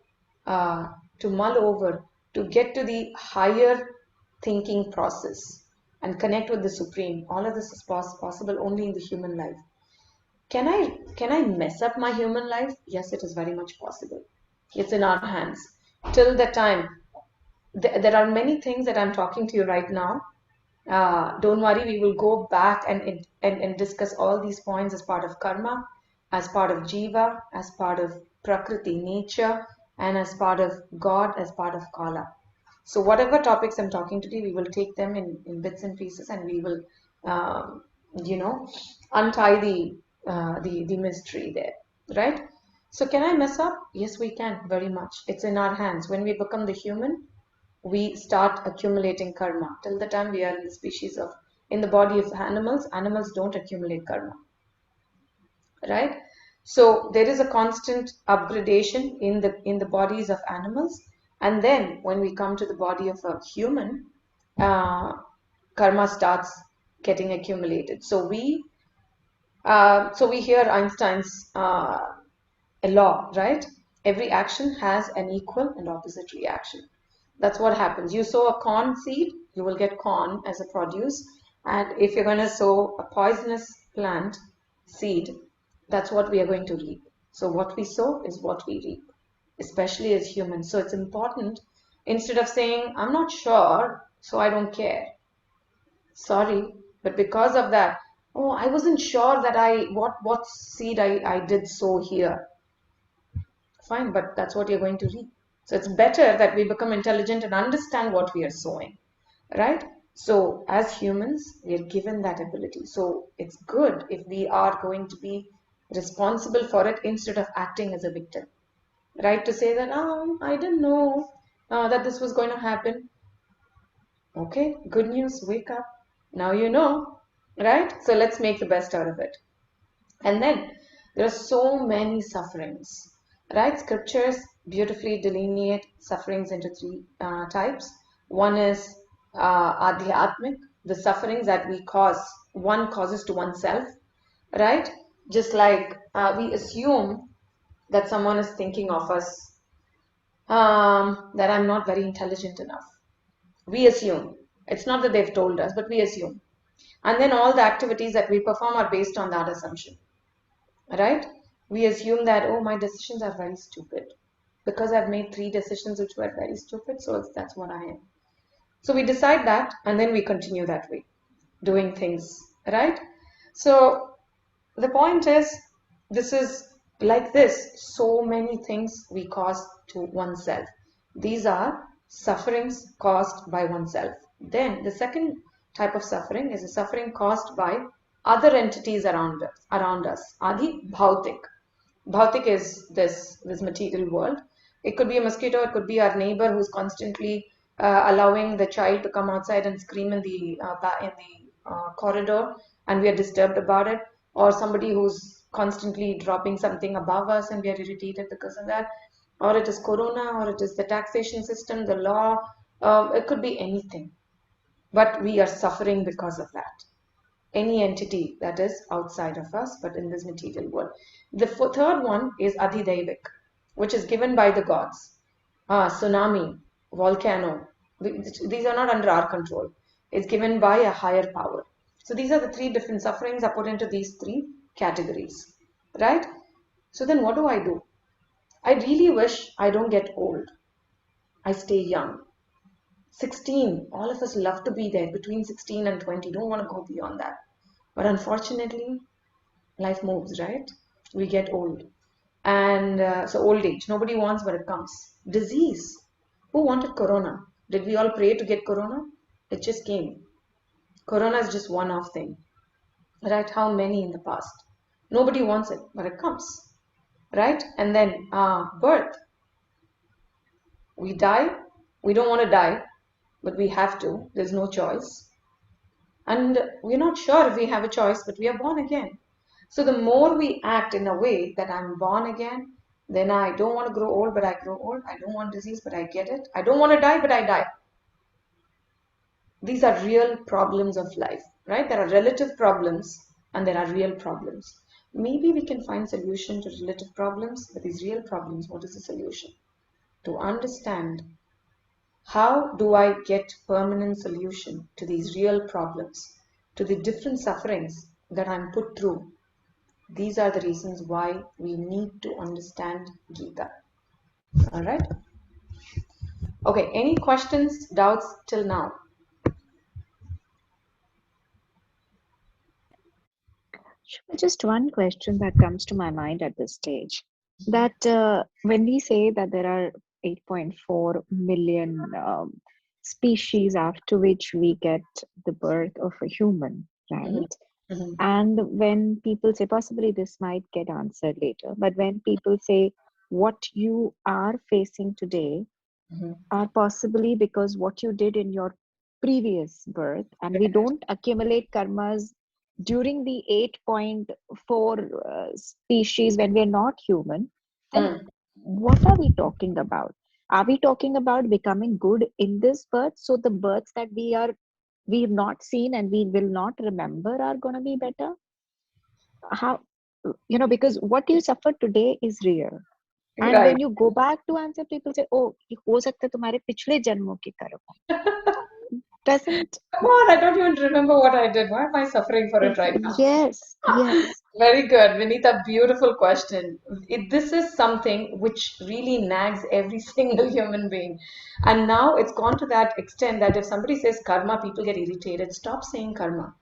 to mull over, to get to the higher thinking process and connect with the Supreme. All of this is possible only in the human life. Can I mess up my human life? Yes, it is very much possible. It's in our hands. Till the time, there are many things that I'm talking to you right now. Don't worry, we will go back and discuss all these points as part of karma, as part of jiva, as part of prakriti, nature, and as part of God, as part of kala. So whatever topics I'm talking today, we will take them in bits and pieces, and we will, untie the mystery there, right? So can I mess up? Yes, we can, very much. It's in our hands. When we become the human, we start accumulating karma. Till the time we are in the species of, in the body of animals don't accumulate karma, right? So there is a constant upgradation in the bodies of animals, And then when we come to the body of a human, karma starts getting accumulated. So we hear Einstein's a law, right? Every action has an equal and opposite reaction. That's what happens. You sow a corn seed, you will get corn as a produce. And if you're going to sow a poisonous plant seed, that's what we are going to reap. So what we sow is what we reap, especially as humans. So it's important, instead of saying, I'm not sure, so I don't care. Sorry, but because of that, oh, I wasn't sure that what seed I did sow here. Fine, but that's what you're going to reap. So it's better that we become intelligent and understand what we are sowing, right? So as humans, we are given that ability. So it's good if we are going to be responsible for it instead of acting as a victim, right? To say that, oh, I didn't know that this was going to happen. Okay, good news, wake up. Now you know, right? So let's make the best out of it. And then there are so many sufferings, right? Scriptures beautifully delineate sufferings into three types. One is adhyatmic, the sufferings that one causes to oneself, right? Just like we assume that someone is thinking of us, that I'm not very intelligent enough. We assume. It's not that they've told us, but we assume. And then all the activities that we perform are based on that assumption, right? We assume that, oh, my decisions are very stupid because I've made 3 decisions which were very stupid, so that's what I am. So we decide that, and then we continue that way, doing things, right? So the point is, this is like this. So many things we cause to oneself. These are sufferings caused by oneself. Then the second type of suffering is a suffering caused by other entities around us. Adi bhautik. Bhautik is this material world. It could be a mosquito. It could be our neighbor who's constantly allowing the child to come outside and scream in the corridor, and we are disturbed about it. Or somebody who's constantly dropping something above us, and we are irritated because of that. Or it is corona, or it is the taxation system, the law. It could be anything, but we are suffering because of that. Any entity that is outside of us, but in this material world. The third one is adhidaivik, which is given by the gods. Tsunami, volcano, these are not under our control. It's given by a higher power. So these are the 3 different sufferings are put into these 3 categories, right? So then what do? I really wish I don't get old. I stay young. 16, all of us love to be there between 16 and 20. Don't want to go beyond that. But unfortunately, life moves, right? We get old. And so old age, nobody wants, but it comes. Disease. Who wanted corona? Did we all pray to get corona? It just came. Corona is just one-off thing, right? How many in the past? Nobody wants it, but it comes, right? And then birth. We die. We don't want to die, but we have to. There's no choice. And we're not sure if we have a choice, but we are born again. So the more we act in a way that I'm born again, then I don't want to grow old, but I grow old. I don't want disease, but I get it. I don't want to die, but I die. These are real problems of life, right? There are relative problems and there are real problems. Maybe we can find solution to relative problems, but these real problems, what is the solution? To understand how do I get permanent solution to these real problems, to the different sufferings that I'm put through. These are the reasons why we need to understand Gita. All right. Okay. Any questions, doubts till now? Just one question that comes to my mind at this stage. That when we say that there are 8.4 million species after which we get the birth of a human, right? Mm-hmm. And when people say, possibly this might get answered later, but when people say what you are facing today are possibly because what you did in your previous birth, and we don't accumulate karmas during the 8.4 species when we're not human, then what are we talking about? Are we talking about becoming good in this birth? So the births that we've not seen and we will not remember are going to be better? How, because what you suffer today is real. And Right. when you go back to answer, people say, oh, ये हो सकता है तुम्हारे पिछले जन्मों के कर्म. Doesn't. Come on, I don't even remember what I did. Why am I suffering for it right now? Yes, yes. Very good, Vinita. Beautiful question. This is something which really nags every single human being. And now it's gone to that extent that if somebody says karma, people get irritated. Stop saying karma.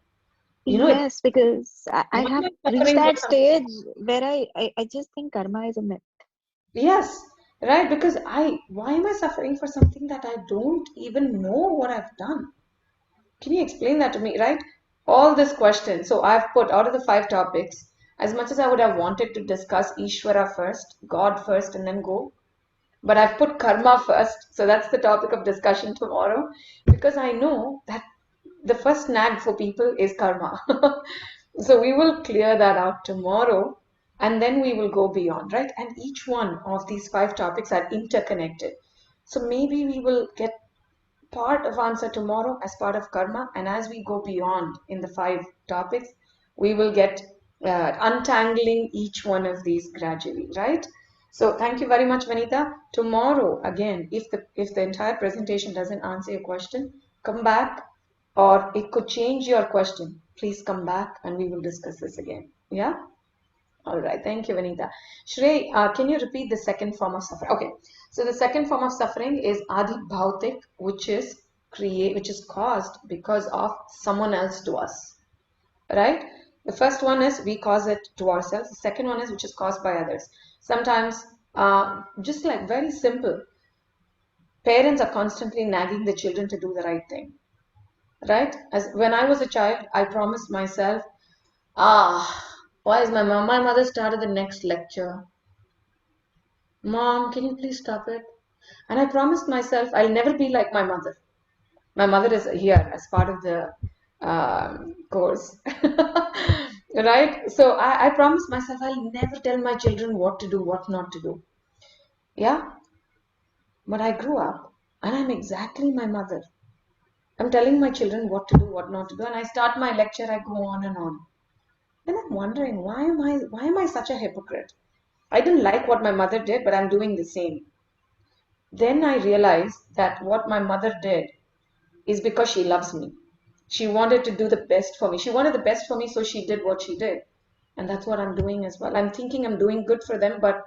Yes, because I Why am have I reached suffering for that something? stage where I just think karma is a myth. Yes, right. Because why am I suffering for something that I don't even know what I've done? Can you explain that to me, right? All this question. So I've put out of the 5 topics, as much as I would have wanted to discuss Ishvara first, God first, and then go. But I've put karma first. So that's the topic of discussion tomorrow. Because I know that the first nag for people is karma. So we will clear that out tomorrow. And then we will go beyond, right? And each one of these 5 topics are interconnected. So maybe we will get part of answer tomorrow as part of karma, and as we go beyond in the 5 topics we will get untangling each one of these gradually, right? So thank you very much, Vanita. Tomorrow again, if the entire presentation doesn't answer your question, come back, or it could change your question. Please come back and we will discuss this again. Yeah. All right, thank you, Vanita. Shrey, can you repeat the second form of suffering? Okay, so the second form of suffering is adi bhautik, which is caused because of someone else to us, right? The first one is we cause it to ourselves. The second one is which is caused by others. Sometimes, just like very simple, parents are constantly nagging the children to do the right thing, right? As when I was a child, I promised myself, why is my mother started the next lecture? Mom, can you please stop it? And I promised myself I'll never be like my mother. My mother is here as part of the course. Right? So I promised myself I'll never tell my children what to do, what not to do. Yeah? But I grew up and I'm exactly my mother. I'm telling my children what to do, what not to do. And I start my lecture, I go on and on. Then I'm wondering, why am I such a hypocrite? I didn't like what my mother did, but I'm doing the same. Then I realized that what my mother did is because she loves me. She wanted to do the best for me. She wanted the best for me, so she did what she did. And that's what I'm doing as well. I'm thinking I'm doing good for them, but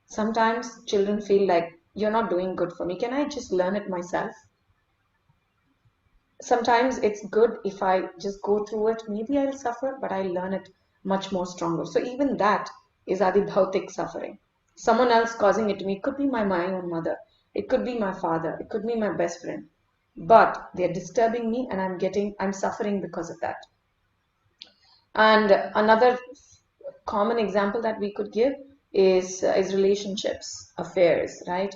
sometimes children feel like, you're not doing good for me. Can I just learn it myself? Sometimes it's good if I just go through it. Maybe I'll suffer, but I learn it much more stronger. So even that is adi bhautik suffering. Someone else causing it to me. It could be my own mother. It could be my father. It could be my best friend. But they're disturbing me and I'm suffering because of that. And another common example that we could give is relationships, affairs, right?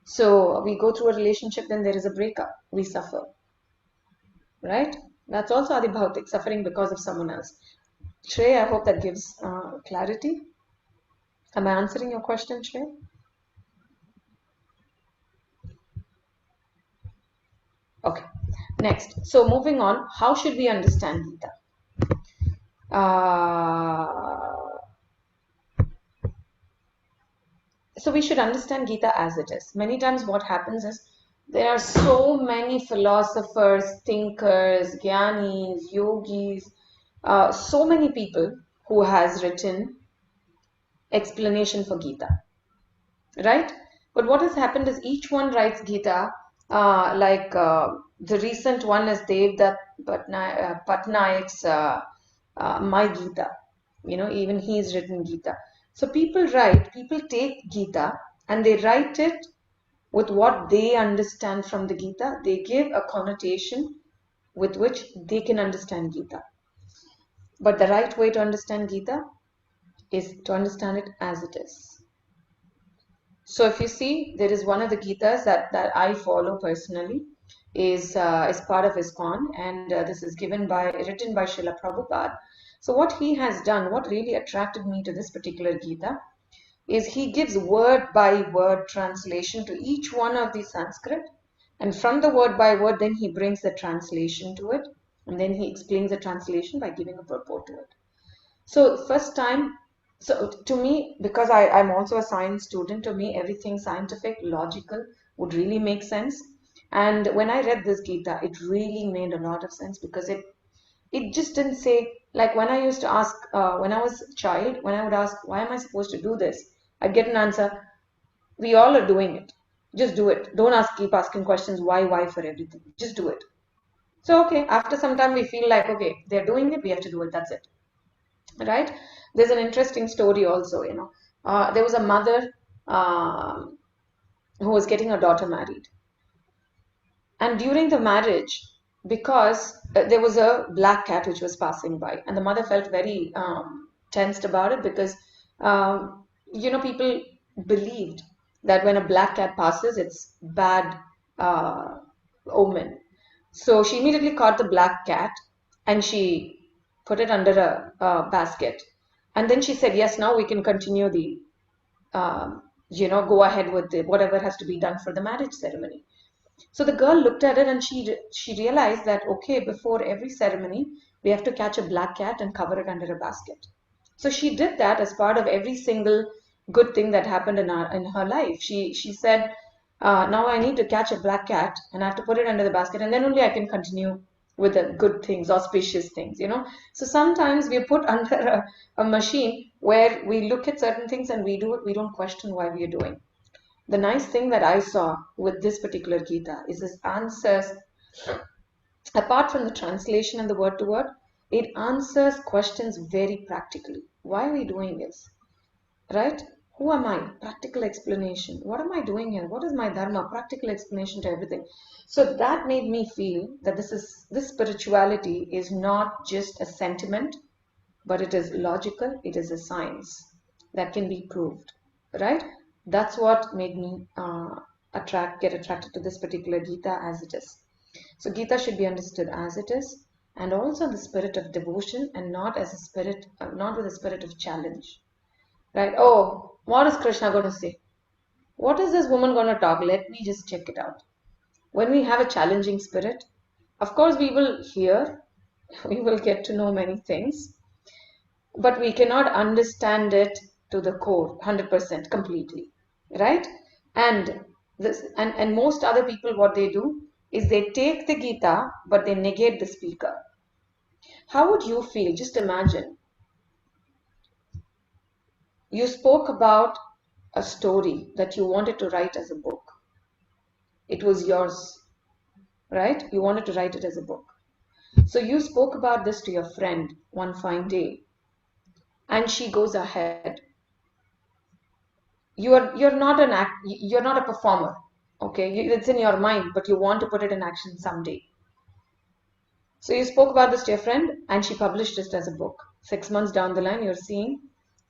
So we go through a relationship, then there is a breakup. We suffer, right? That's also adi bhautik, suffering because of someone else. Shrey, I hope that gives clarity. Am I answering your question, Shrey? Okay, next. So moving on, how should we understand Gita? So we should understand Gita as it is. Many times what happens is there are so many philosophers, thinkers, jnanis, yogis, so many people who has written explanation for Gita, right? But what has happened is each one writes Gita, the recent one is Devdutt Patnaik's My Gita. Even he's written Gita. So people take Gita and they write it with what they understand from the Gita. They give a connotation with which they can understand Gita. But the right way to understand Gita is to understand it as it is. So if you see, there is one of the Gitas that I follow personally, is part of ISKCON, and this is written by Srila Prabhupada. So what he has done, what really attracted me to this particular Gita, is he gives word by word translation to each one of the Sanskrit, and from the word by word then he brings the translation to it, and then he explains the translation by giving a purport to it. So first time, so to me, because I'm also a science student, to me everything scientific, logical would really make sense. And when I read this Gita, it really made a lot of sense, because it just didn't say, like when I used to ask, when I was a child, when I would ask, why am I supposed to do this? I'd get an answer, we all are doing it. Just do it. Don't keep asking questions, why for everything. Just do it. So, okay, after some time we feel like, okay, they're doing it, we have to do it, that's it. Right? There's an interesting story also, there was a mother who was getting her daughter married. And during the marriage, because there was a black cat which was passing by, and the mother felt very tensed about it, because people believed that when a black cat passes, it's bad omen. So she immediately caught the black cat and she put it under a basket, and then she said, yes, now we can continue the go ahead with whatever has to be done for the marriage ceremony. So the girl looked at it and she realized that, okay, before every ceremony, we have to catch a black cat and cover it under a basket. So she did that as part of every single good thing that happened in her life. She said, now I need to catch a black cat and I have to put it under the basket, and then only I can continue with the good things, auspicious things, So sometimes we are put under a machine where we look at certain things and we do it, we don't question why we are doing. The nice thing that I saw with this particular Gita is this answers, apart from the translation and the word to word, it answers questions very practically. Why are we doing this? Right? Who am I? Practical explanation. What am I doing here? What is my dharma? Practical explanation to everything. So that made me feel that this spirituality is not just a sentiment, but it is logical, it is a science that can be proved, right? That's what made me get attracted to this particular Gita as it is. So Gita should be understood as it is, and also in the spirit of devotion, and not as a spirit, not with a spirit of challenge, right? Oh, what is Krishna going to say? What is this woman going to talk? Let me just check it out. When we have a challenging spirit, of course we will hear, we will get to know many things, but we cannot understand it to the core 100% completely, right? And most other people, what they do is they take the Gita but they negate the speaker. How would you feel? Just imagine you spoke about a story that you wanted to write as a book. It was yours, right? You wanted to write it as a book. So you spoke about this to your friend one fine day, and she goes ahead. You're not you're not a performer, okay? It's in your mind, but you want to put it in action someday. So you spoke about this to your friend, and she published it as a book. 6 months down the line, you're seeing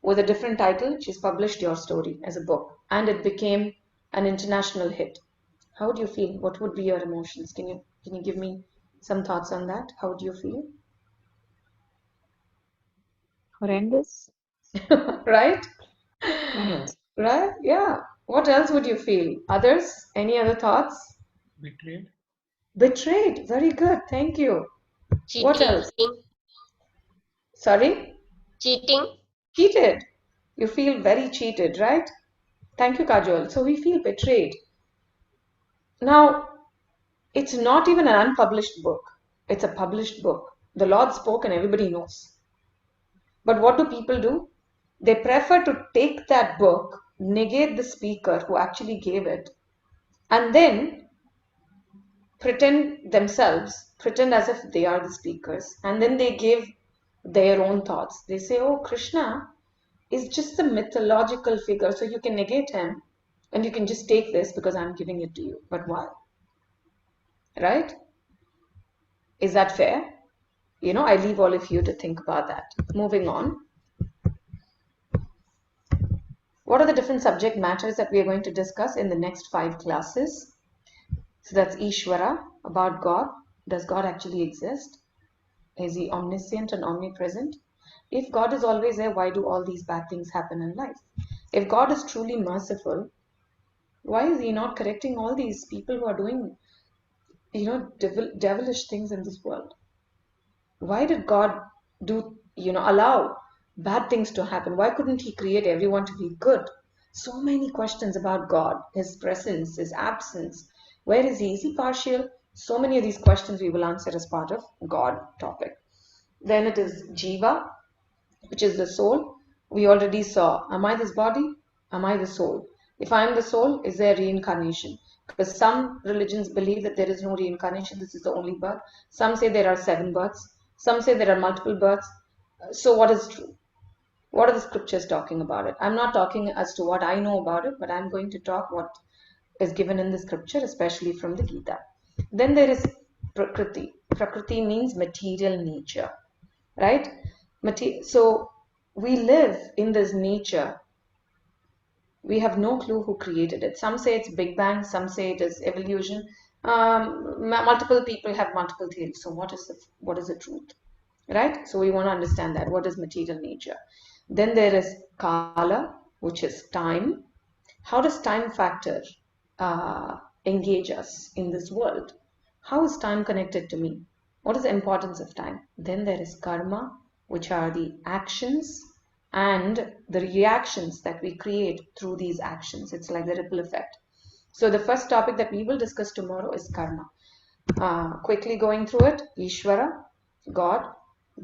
with a different title, she's published your story as a book, and it became an international hit. How would you feel? What would be your emotions? Can you give me some thoughts on that? How would you feel? Horrendous. Right? Right. Right? Yeah. What else would you feel? Others? Any other thoughts? Betrayed. Betrayed. Very good. Thank you. What Cheating. else? Sorry? Cheating. Cheated. You feel very cheated, right? Thank you, Kajol. So we feel betrayed. Now, it's not even an unpublished book. It's a published book. The Lord spoke and everybody knows. But what do people do? They prefer to take that book, negate the speaker who actually gave it, and then pretend as if they are the speakers, and then they give their own thoughts. They say, oh, Krishna is just a mythological figure, so you can negate him and you can just take this because I'm giving it to you. But why? Right? Is that fair? I leave all of you to think about that. Moving on. What are the different subject matters that we are going to discuss in the next 5 classes? So that's Ishvara, about God. Does God actually exist? Is he omniscient and omnipresent? If God is always there, why do all these bad things happen in life? If God is truly merciful, why is he not correcting all these people who are doing, devilish things in this world? Why did God allow bad things to happen? Why couldn't he create everyone to be good? So many questions about God, his presence, his absence. Where is he? Is he partial? So many of these questions we will answer as part of God topic. Then it is Jiva, which is the soul. We already saw, am I this body? Am I the soul? If I am the soul, is there reincarnation? Because some religions believe that there is no reincarnation, this is the only birth. Some say there are 7 births. Some say there are multiple births. So what is true? What are the scriptures talking about it? I'm not talking as to what I know about it, but I'm going to talk what is given in the scripture, especially from the Gita. Then there is Prakriti. Prakriti means material nature, right? So we live in this nature. We have no clue who created it. Some say it's Big Bang, some say it is evolution. Multiple people have multiple theories. So what is the truth, right? So we want to understand that. What is material nature? Then there is Kala, which is time. How does time factor engage us in this world? How is time connected to me? What is the importance of time? Then there is karma, which are the actions and the reactions that we create through these actions. It's like the ripple effect. So the first topic that we will discuss tomorrow is karma. Quickly going through it: Ishvara, God;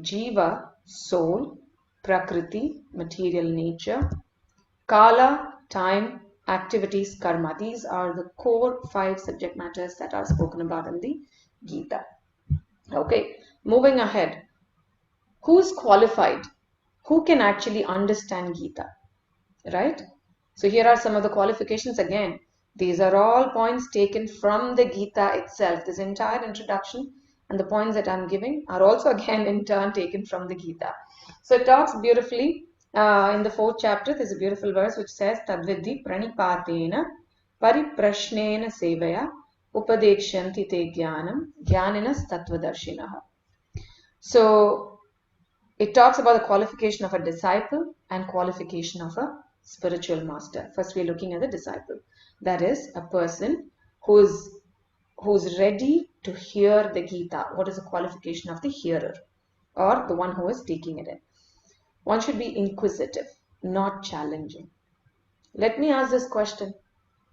Jiva, soul; Prakriti, material nature; Kala, time; activities, karma. These are the core 5 subject matters that are spoken about in the Gita. Okay, moving ahead. Who's qualified? Who can actually understand Gita? Right? So here are some of the qualifications again. These are all points taken from the Gita itself. This entire introduction and the points that I'm giving are also again in turn taken from the Gita. So it talks beautifully in the 4th chapter. There's a beautiful verse which says, Tadvidhi pranipatena pariprashnena sevaya upadekshanti te jnanam jnaninas tattvadarshinaha. So it talks about the qualification of a disciple and qualification of a spiritual master. First, we're looking at the disciple. That is a person who's ready to hear the Gita. What is the qualification of the hearer or the one who is taking it in? One should be inquisitive, not challenging. Let me ask this question.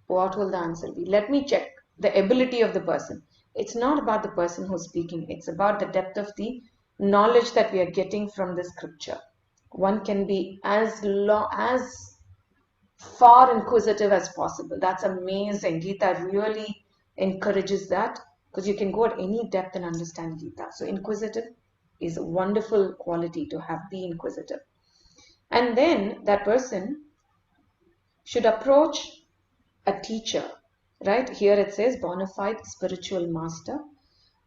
What will the answer be? Let me check the ability of the person. It's not about the person who's speaking. It's about the depth of the knowledge that we are getting from the scripture. One can be as far inquisitive as possible. That's amazing. Gita really encourages that, because you can go at any depth and understand Gita. So inquisitive is a wonderful quality to have. Be inquisitive. And then that person should approach a teacher, right? Here it says bona fide spiritual master.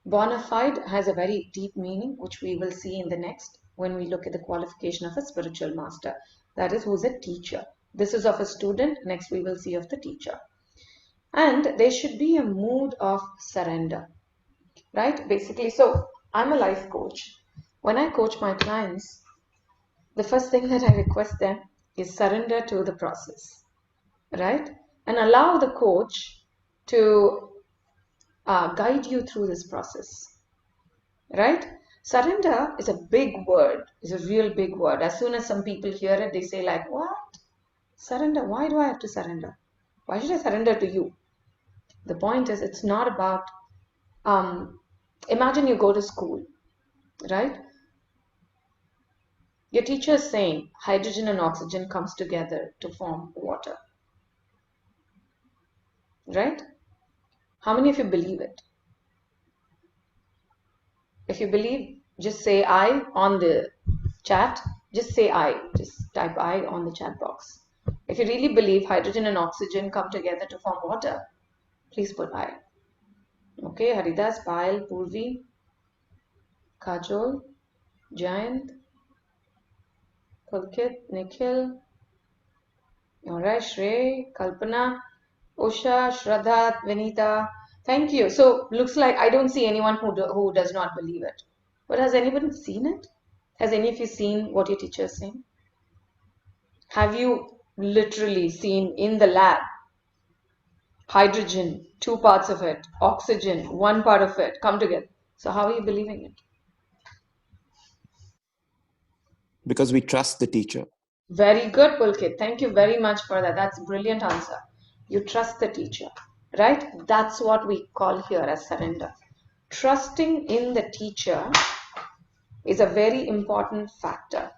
Bona fide has a very deep meaning, which we will see in the next when we look at the qualification of a spiritual master. That is, who's a teacher. This is of a student. Next we will see of the teacher. And there should be a mood of surrender, right? Basically, so I'm a life coach. When I coach my clients, the first thing that I request them is surrender to the process, right? And allow the coach to guide you through this process, right? Surrender is a big word, is a real big word. As soon as some people hear it, they say like, what? Surrender? Why do I have to surrender? Why should I surrender to you? The point is, it's not about, imagine you go to school, right? Your teacher is saying hydrogen and oxygen comes together to form water, right? How many of you believe it? If you believe, just say I on the chat. Just say I. Just type I on the chat box. If you really believe hydrogen and oxygen come together to form water, please put I. Okay, Haridas, Payal, Purvi, Kajol, Jayant, Pulkit, Nikhil, alright, Shrey, Kalpana, Usha, Shraddha, Vinita. Thank you. So looks like I don't see anyone who does not believe it. But has anybody seen it? Has any of you seen what your teacher is saying? Have you literally seen in the lab. Hydrogen, 2 parts of it, oxygen, 1 part of it, come together. So how are you believing it? Because we trust the teacher. Very good, Pulkit. Thank you very much for that. That's a brilliant answer. You trust the teacher, right? That's what we call here as surrender. Trusting in the teacher is a very important factor,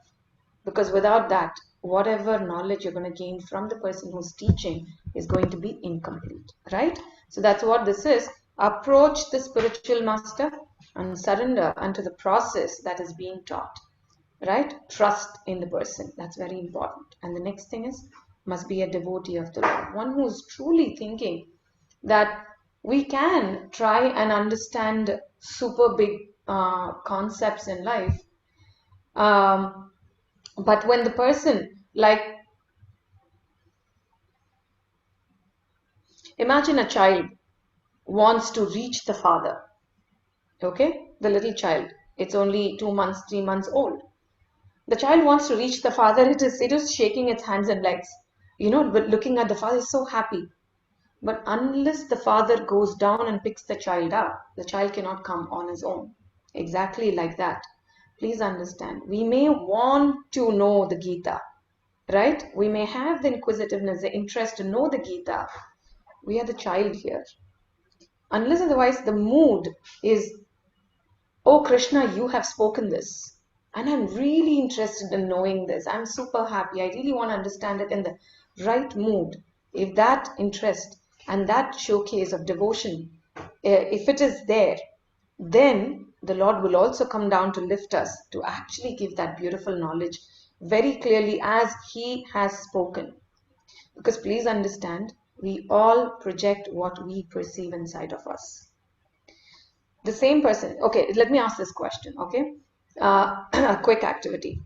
because without that, whatever knowledge you're going to gain from the person who's teaching is going to be incomplete, right? So that's what this is. Approach the spiritual master and surrender unto the process that is being taught, right? Trust in the person. That's very important. And the next thing is, must be a devotee of the Lord, one who's truly thinking that we can try and understand super big concepts in life. But when the person, like, imagine a child wants to reach the father, okay? The little child, it's only 2 months, 3 months old. The child wants to reach the father. It is shaking its hands and legs, but looking at the father is so happy. But unless the father goes down and picks the child up, the child cannot come on his own. Exactly like that. Please understand, we may want to know the Gita, right? We may have the inquisitiveness, the interest to know the Gita. We are the child here. Unless otherwise the mood is, oh Krishna, you have spoken this, and I'm really interested in knowing this. I'm super happy. I really want to understand it in the right mood. If that interest and that showcase of devotion, if it is there, then the Lord will also come down to lift us, to actually give that beautiful knowledge very clearly as He has spoken. Because please understand, we all project what we perceive inside of us. The same person, okay, let me ask this question, okay? A quick activity.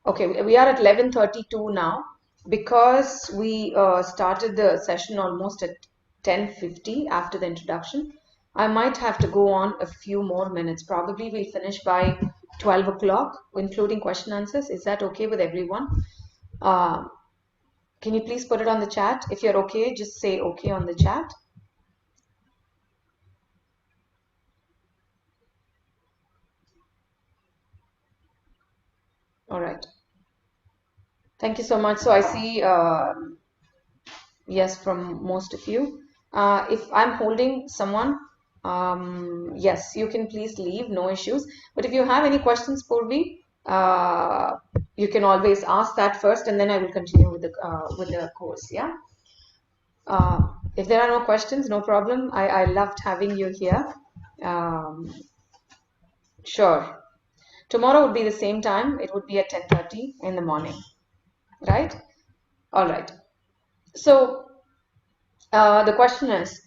Okay, we are at 11:32 now. Because we started the session almost at 10:50 after the introduction, I might have to go on a few more minutes. Probably we'll finish by 12 o'clock, including question answers. Is that okay with everyone? Can you please put it on the chat? If you're okay, just say okay on the chat. All right. Thank you so much. So I see yes from most of you. If I'm holding someone, yes, you can please leave, no issues. But if you have any questions, Purvi, you can always ask that first, and then I will continue with the course. Yeah. If there are no questions, no problem. I loved having you here. Sure. Tomorrow would be the same time. It would be at 10:30 in the morning, right? All right. So the question is,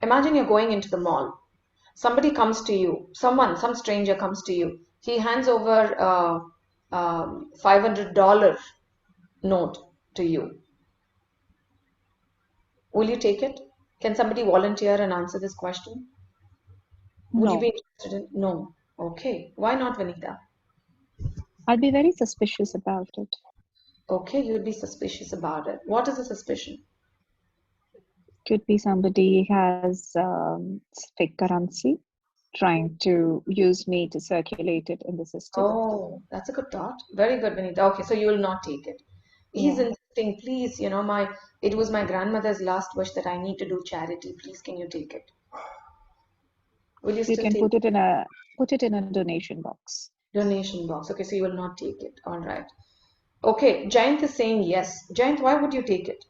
imagine you're going into the mall. Somebody comes to you, some stranger comes to you. He hands over a $500 note to you. Will you take it? Can somebody volunteer and answer this question? Would you be interested in? No. Okay. Why not, Vanita? I'd be very suspicious about it. Okay, you'd be suspicious about it. What is a suspicion? Could be somebody has fake currency, trying to use me to circulate it in the system. Oh, that's a good thought. Very good, Vanita. Okay, so you will not take it. He's insisting, please, it was my grandmother's last wish that I need to do charity. Please, can you take it? Will you still can take put it in a donation box. Donation box. Okay, so you will not take it. All right. Okay, Jayant is saying yes. Jayant, why would you take it?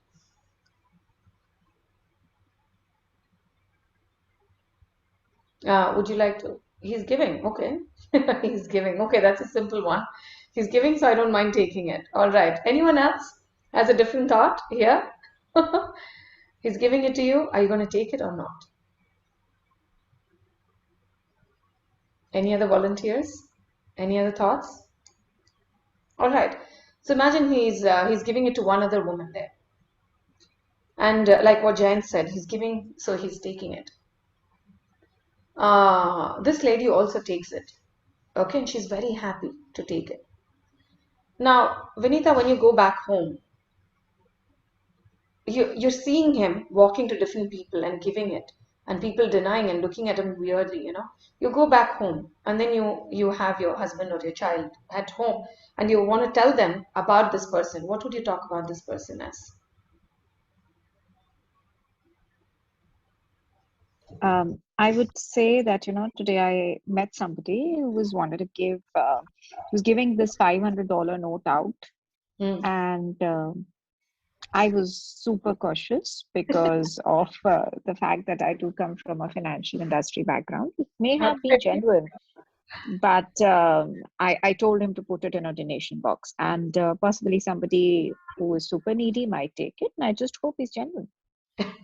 Would you like to? He's giving. Okay. He's giving. Okay, that's a simple one. He's giving, so I don't mind taking it. All right. Anyone else has a different thought here? He's giving it to you. Are you going to take it or not? Any other volunteers? Any other thoughts? All right. So imagine he's giving it to one other woman there. And like what Jayant said, he's giving, so he's taking it. This lady also takes it. Okay, and she's very happy to take it. Now, Vinita, when you go back home, you're seeing him walking to different people and giving it, and people denying and looking at him weirdly, You go back home, and then you have your husband or your child at home, and you want to tell them about this person. What would you talk about this person as? I would say that, today I met somebody who wanted to give, was giving this $500 note out. And I was super cautious because of the fact that I do come from a financial industry background. It may have been genuine, but I told him to put it in a donation box, and possibly somebody who is super needy might take it, and I just hope he's genuine.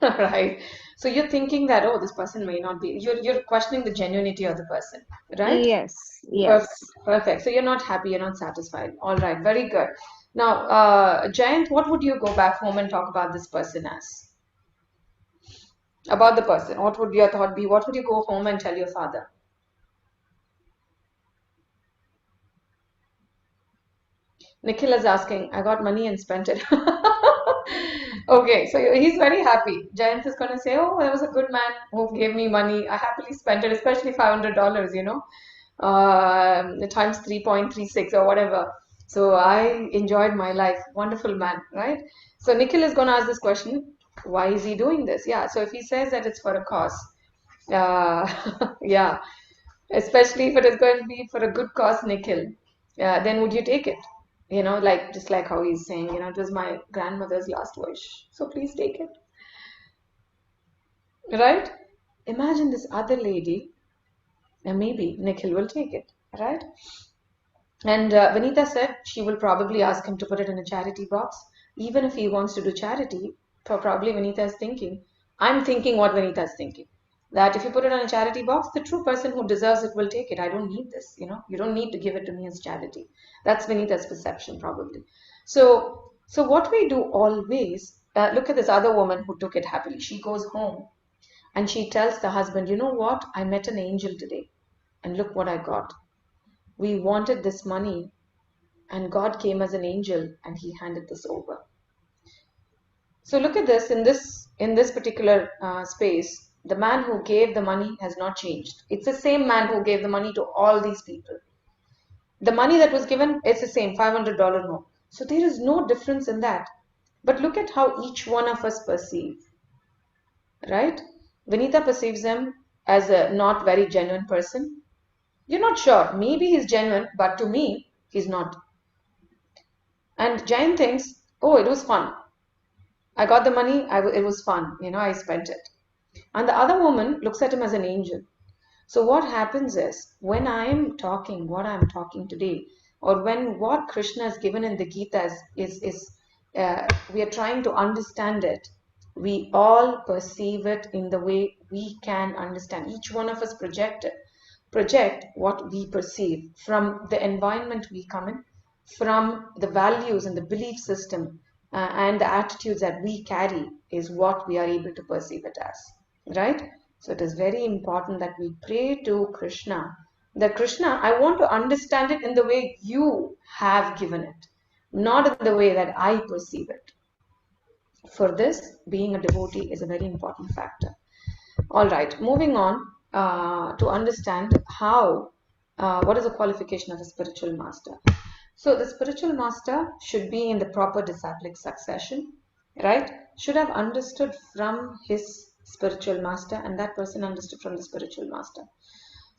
Right. So you're thinking that, oh, this person may not be, you're questioning the genuinity of the person, right? Yes. Perfect. So you're not happy, you're not satisfied. All right, very good. Now, Jayant, what would you go back home and talk about this person as? About the person, what would your thought be? What would you go home and tell your father? Nikhil is asking, I got money and spent it. Okay, so he's very happy. Jayant is going to say, oh, there was a good man who gave me money. I happily spent it, especially $500, times 3.36 or whatever. So I enjoyed my life. Wonderful man, right? So Nikhil is going to ask this question, why is he doing this? Yeah, so if he says that it's for a cause, yeah, especially if it is going to be for a good cause, Nikhil, then would you take it? Just like how he's saying, it was my grandmother's last wish, so please take it. Right? Imagine this other lady, and maybe Nikhil will take it, right? And Vanita said she will probably ask him to put it in a charity box. Even if he wants to do charity, probably Vanita is thinking, I'm thinking what Vanita is thinking. That if you put it on a charity box, the true person who deserves it will take it. I don't need this, You don't need to give it to me as charity. That's Vanita's perception, probably. So what we do always, look at this other woman who took it happily. She goes home and she tells the husband, you know what? I met an angel today, and look what I got. We wanted this money, and God came as an angel and he handed this over. So look at this, in this particular space, the man who gave the money has not changed. It's the same man who gave the money to all these people. The money that was given, it's the same, $500 note. So there is no difference in that. But look at how each one of us perceive, right? Vinita perceives him as a not very genuine person. You're not sure. Maybe he's genuine, but to me, he's not. And Jain thinks, oh, it was fun. I got the money, it was fun, I spent it. And the other woman looks at him as an angel. So what happens is, when I am talking what I'm talking today, or when what Krishna has given in the Gita we are trying to understand it, we all perceive it in the way we can understand. Each one of us project what we perceive from the environment we come in, from the values and the belief system and the attitudes that we carry is what we are able to perceive it as, right? So it is very important that we pray to Krishna, that Krishna, I want to understand it in the way you have given it, not in the way that I perceive it. For this, being a devotee is a very important factor. All right, moving on to understand what is the qualification of a spiritual master. So the spiritual master should be in the proper disciplic succession, right? Should have understood from his spiritual master, and that person understood from the spiritual master.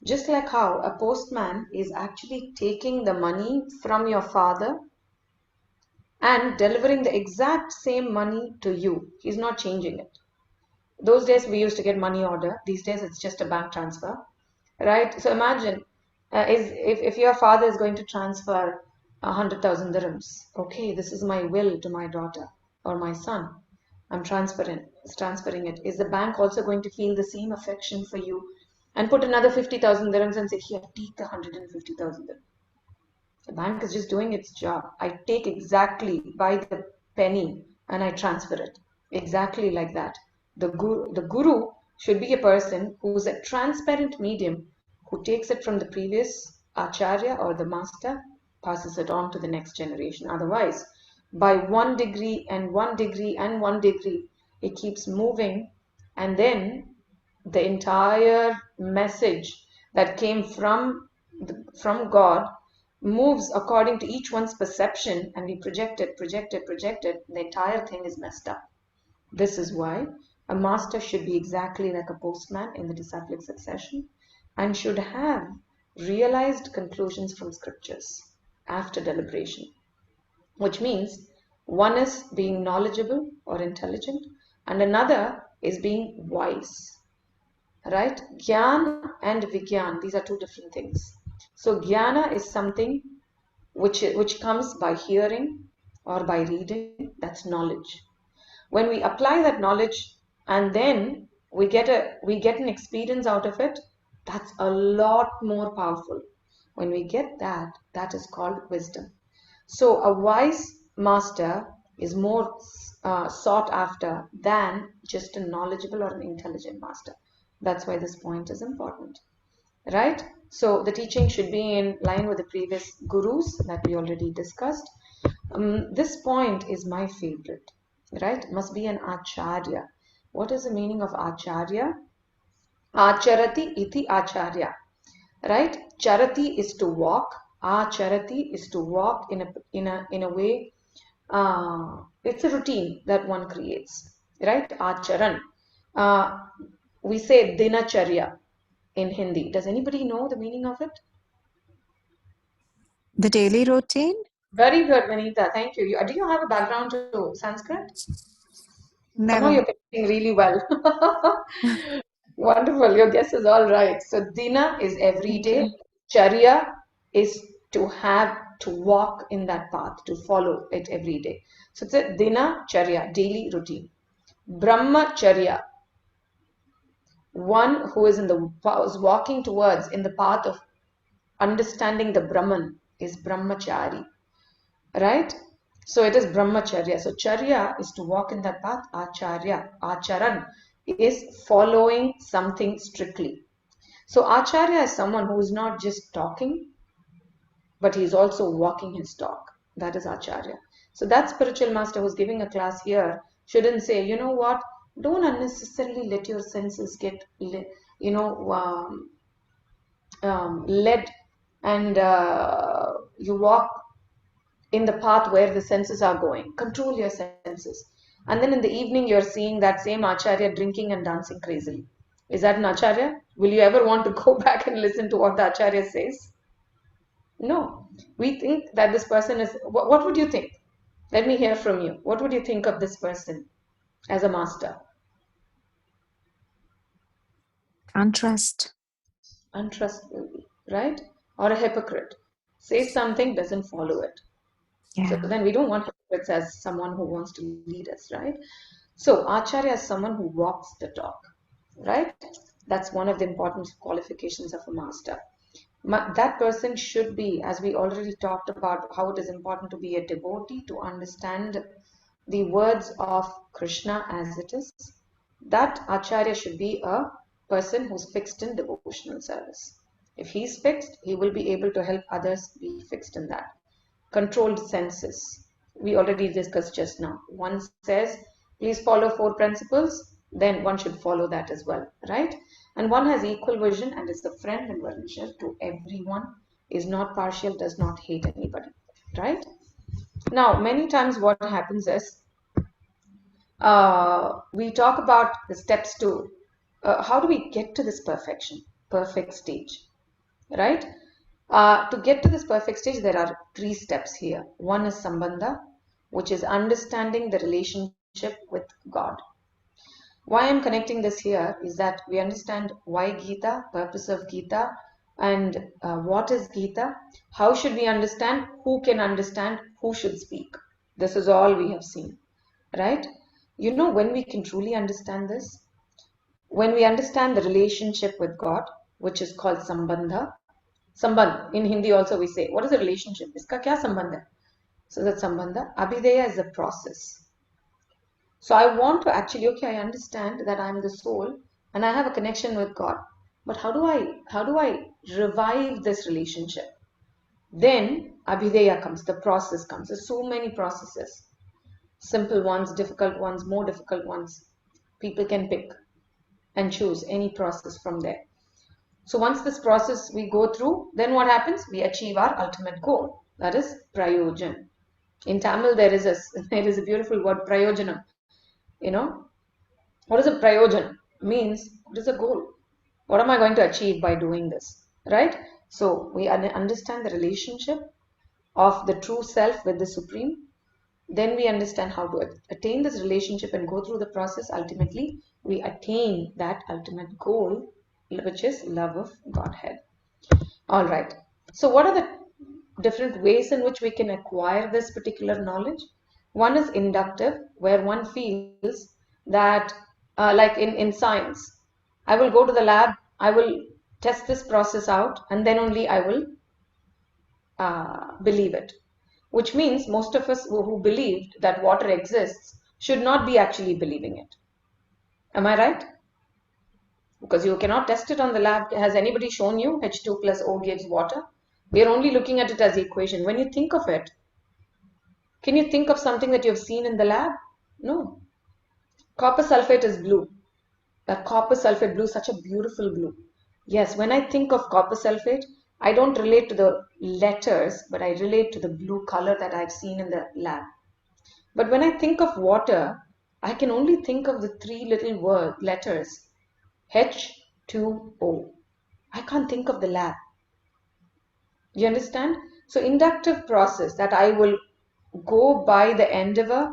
Just like how a postman is actually taking the money from your father and delivering the exact same money to you. He's not changing it. Those days we used to get money order. These days it's just a bank transfer, right? So imagine if your father is going to transfer 100,000 dirhams. Okay, this is my will to my daughter or my son. I'm transferring it. Is the bank also going to feel the same affection for you and put another 50,000 dirhams and say, here, take the 150,000 dirhams? The bank is just doing its job. I take exactly by the penny and I transfer it. Exactly like that. The guru should be a person who's a transparent medium who takes it from the previous acharya or the master, passes it on to the next generation. Otherwise, by 1 degree and 1 degree and 1 degree, it keeps moving, and then the entire message that came from God moves according to each one's perception, and we project it, the entire thing is messed up. This is why a master should be exactly like a postman in the disciplic succession and should have realized conclusions from scriptures after deliberation, which means one is being knowledgeable or intelligent and another is being wise. Right? Gyan and Vigyan, these are two different things. So Jnana is something which comes by hearing or by reading, that's knowledge. When we apply that knowledge and then we get an experience out of it, that's a lot more powerful. When we get that, that is called wisdom. So a wise master is more sought after than just a knowledgeable or an intelligent master. That's why this point is important, right? So the teaching should be in line with the previous gurus that we already discussed. This point is my favorite, right? Must be an acharya. What is the meaning of acharya? Acharati iti acharya, right? Charati is to walk. Acharati is to walk in a way. It's a routine that one creates, right? Acharan. We say dinacharya in Hindi. Does anybody know the meaning of it? The daily routine? Very good, Vanita. Thank you. Do you have a background to Sanskrit? Somehow Never. you're connecting really well. Wonderful. Your guess is all right. So Dina is every day. Charya is to have to walk in that path, to follow it every day. So it's a Dina Charya, daily routine. Brahmacharya, one who is walking towards in the path of understanding the Brahman, is Brahmachari, right? So it is Brahmacharya. So Charya is to walk in that path. Acharya, Acharan is following something strictly. So Acharya is someone who is not just talking, but he is also walking his talk. That is Acharya. So that spiritual master who's giving a class here shouldn't say, you know what, don't unnecessarily let your senses get, led, and you walk in the path where the senses are going. Control your senses. And then in the evening, you're seeing that same Acharya drinking and dancing crazily. Is that an Acharya? Will you ever want to go back and listen to what the Acharya says? No. We think that this person is... What would you think? Let me hear from you. What would you think of this person as a master? Can't trust. Untrustworthy, right? Or a hypocrite. Says something, doesn't follow it. Yeah. So then we don't want hypocrites as someone who wants to lead us, right? So Acharya is someone who walks the talk, right? That's one of the important qualifications of a master. That person should be, as we already talked about, how it is important to be a devotee, to understand the words of Krishna as it is. That Acharya should be a person who's fixed in devotional service. If he's fixed, he will be able to help others be fixed in that. Controlled senses. We already discussed just now. One says, please follow 4 principles, then one should follow that as well, right? And one has equal vision and is a friend and well-wisher to everyone, is not partial, does not hate anybody, right? Now, many times what happens is, we talk about the steps to, how do we get to this perfect stage, right? To get to this perfect stage, there are 3 steps here. One is Sambandha, which is understanding the relationship with God. Why I'm connecting this here is that we understand why Gita, purpose of Gita, and what is Gita, how should we understand, who can understand, who should speak. This is all we have seen, right? You know when we can truly understand this? When we understand the relationship with God, which is called Sambandha. Sambandh, in Hindi also we say, what is a relationship? Iska kya sambandh hai? So that Sambandha, Abhideya is a process. So I want to actually, okay, I understand that I'm the soul and I have a connection with God. But how do I revive this relationship? Then abhideya comes, the process comes. There's so many processes. Simple ones, difficult ones, more difficult ones. People can pick and choose any process from there. So once this process we go through, then what happens? We achieve our ultimate goal. That is prayojan. In Tamil, there is a beautiful word, prayojanam. You know, what is a prayojan? Means, what is the goal? What am I going to achieve by doing this? Right? So we understand the relationship of the true self with the Supreme. Then we understand how to attain this relationship and go through the process. Ultimately, we attain that ultimate goal, which is love of Godhead. All right. So what are the different ways in which we can acquire this particular knowledge? One is inductive, where one feels that, like in science, I will go to the lab, I will test this process out, and then only I will believe it. Which means most of us who believed that water exists should not be actually believing it. Am I right? Because you cannot test it on the lab. Has anybody shown you H2 plus O gives water? We are only looking at it as equation. When you think of it, can you think of something that you have seen in the lab? No. Copper sulfate is blue. That copper sulfate blue, such a beautiful blue. Yes, when I think of copper sulfate, I don't relate to the letters, but I relate to the blue color that I've seen in the lab. But when I think of water, I can only think of the three little letters, H2O. I can't think of the lab. You understand? So inductive process, that I will go by the endeavor,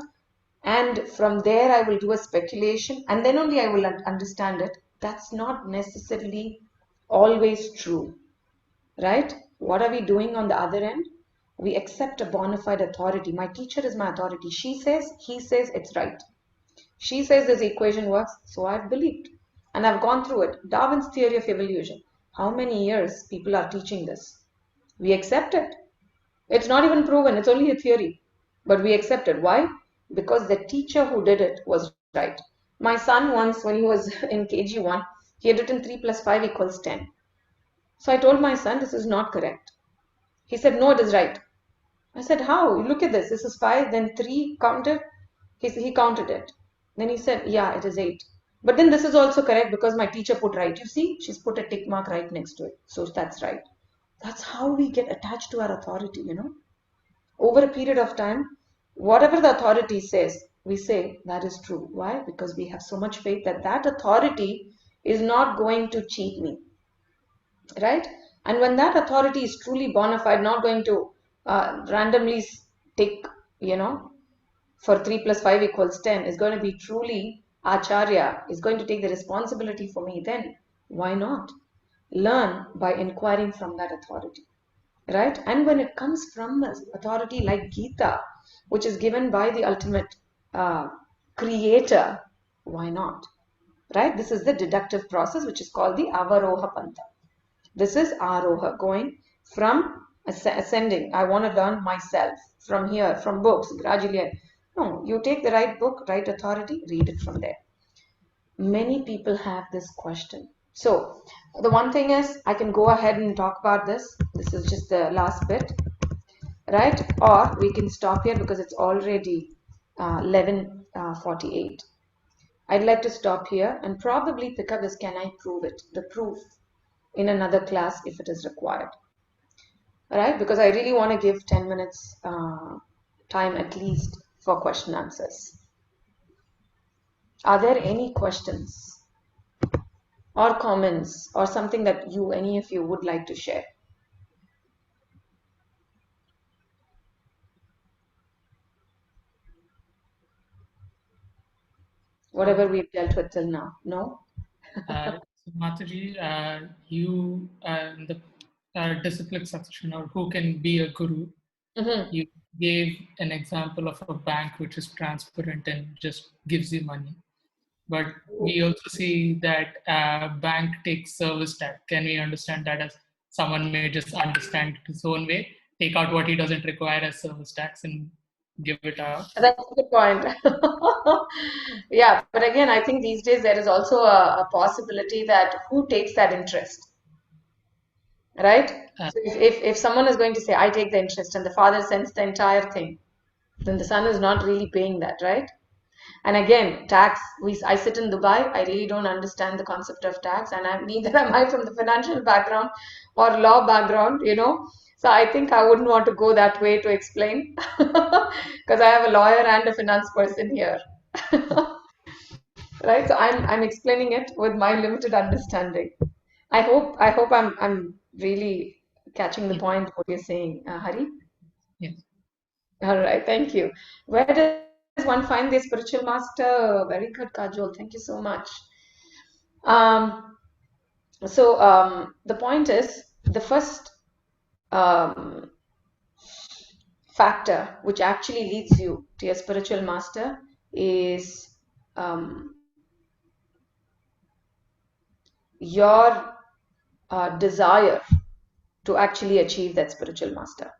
and from there I will do a speculation, and then only I will understand it. That's not necessarily always true, right? What are we doing on the other end? We accept a bona fide authority. My teacher is my authority. She says, he says, it's right. She says this equation works, so I've believed. And I've gone through it. Darwin's theory of evolution. How many years people are teaching this? We accept it. It's not even proven. It's only a theory. But we accept it. Why? Because the teacher who did it was right. My son once, when he was in KG1, he had written 3 plus 5 equals 10. So I told my son, this is not correct. He said, no, it is right. I said, how? Look at this. This is 5, then 3 counted. He counted it. Then he said, yeah, it is 8. But then this is also correct because my teacher put right. You see, she's put a tick mark right next to it. So that's right. That's how we get attached to our authority, you know. Over a period of time, whatever the authority says, we say that is true. Why? Because we have so much faith that that authority is not going to cheat me. Right? And when that authority is truly bona fide, not going to randomly take, you know, for 3 plus 5 equals 10, is going to be truly Acharya, is going to take the responsibility for me, then why not? Learn by inquiring from that authority. Right? And when it comes from an authority like Gita, which is given by the ultimate creator, why not? Right? This is the deductive process, which is called the Avaroha Pantha. This is Aroha, going from ascending. I want to learn myself from here, from books, gradually. No, you take the right book, right authority, read it from there. Many people have this question. So the one thing is, I can go ahead and talk about this. This is just the last bit, right? Or we can stop here because it's already 11:48. I'd like to stop here and probably pick up this, can I prove it? The proof in another class if it is required. All right? Because I really want to give 10 minutes time at least for question answers. Are there any questions or comments or something that any of you would like to share? Whatever we've dealt with till now. No? So Mataji, you in the discipline section, or who can be a guru, you gave an example of a bank which is transparent and just gives you money. But we also see that bank takes service tax. Can we understand that as someone may just understand it his own way, take out what he doesn't require as service tax and give it out? That's a good point. Yeah, but again, I think these days there is also a possibility that who takes that interest? right? So if someone is going to say, I take the interest, and the father sends the entire thing, then the son is not really paying that, right? And again, tax, I sit in Dubai, I really don't understand the concept of tax, and neither am I from the financial background or law background, So I think I wouldn't want to go that way to explain because I have a lawyer and a finance person here. Right? So I'm explaining it with my limited understanding. I hope I'm really catching the point what you're saying, Hari. Yes. All right, thank you. Where does one find the spiritual master? Very good, Kajol. Thank you so much. Um, the point is the first um, factor which actually leads you to your spiritual master is your desire to actually achieve that spiritual master,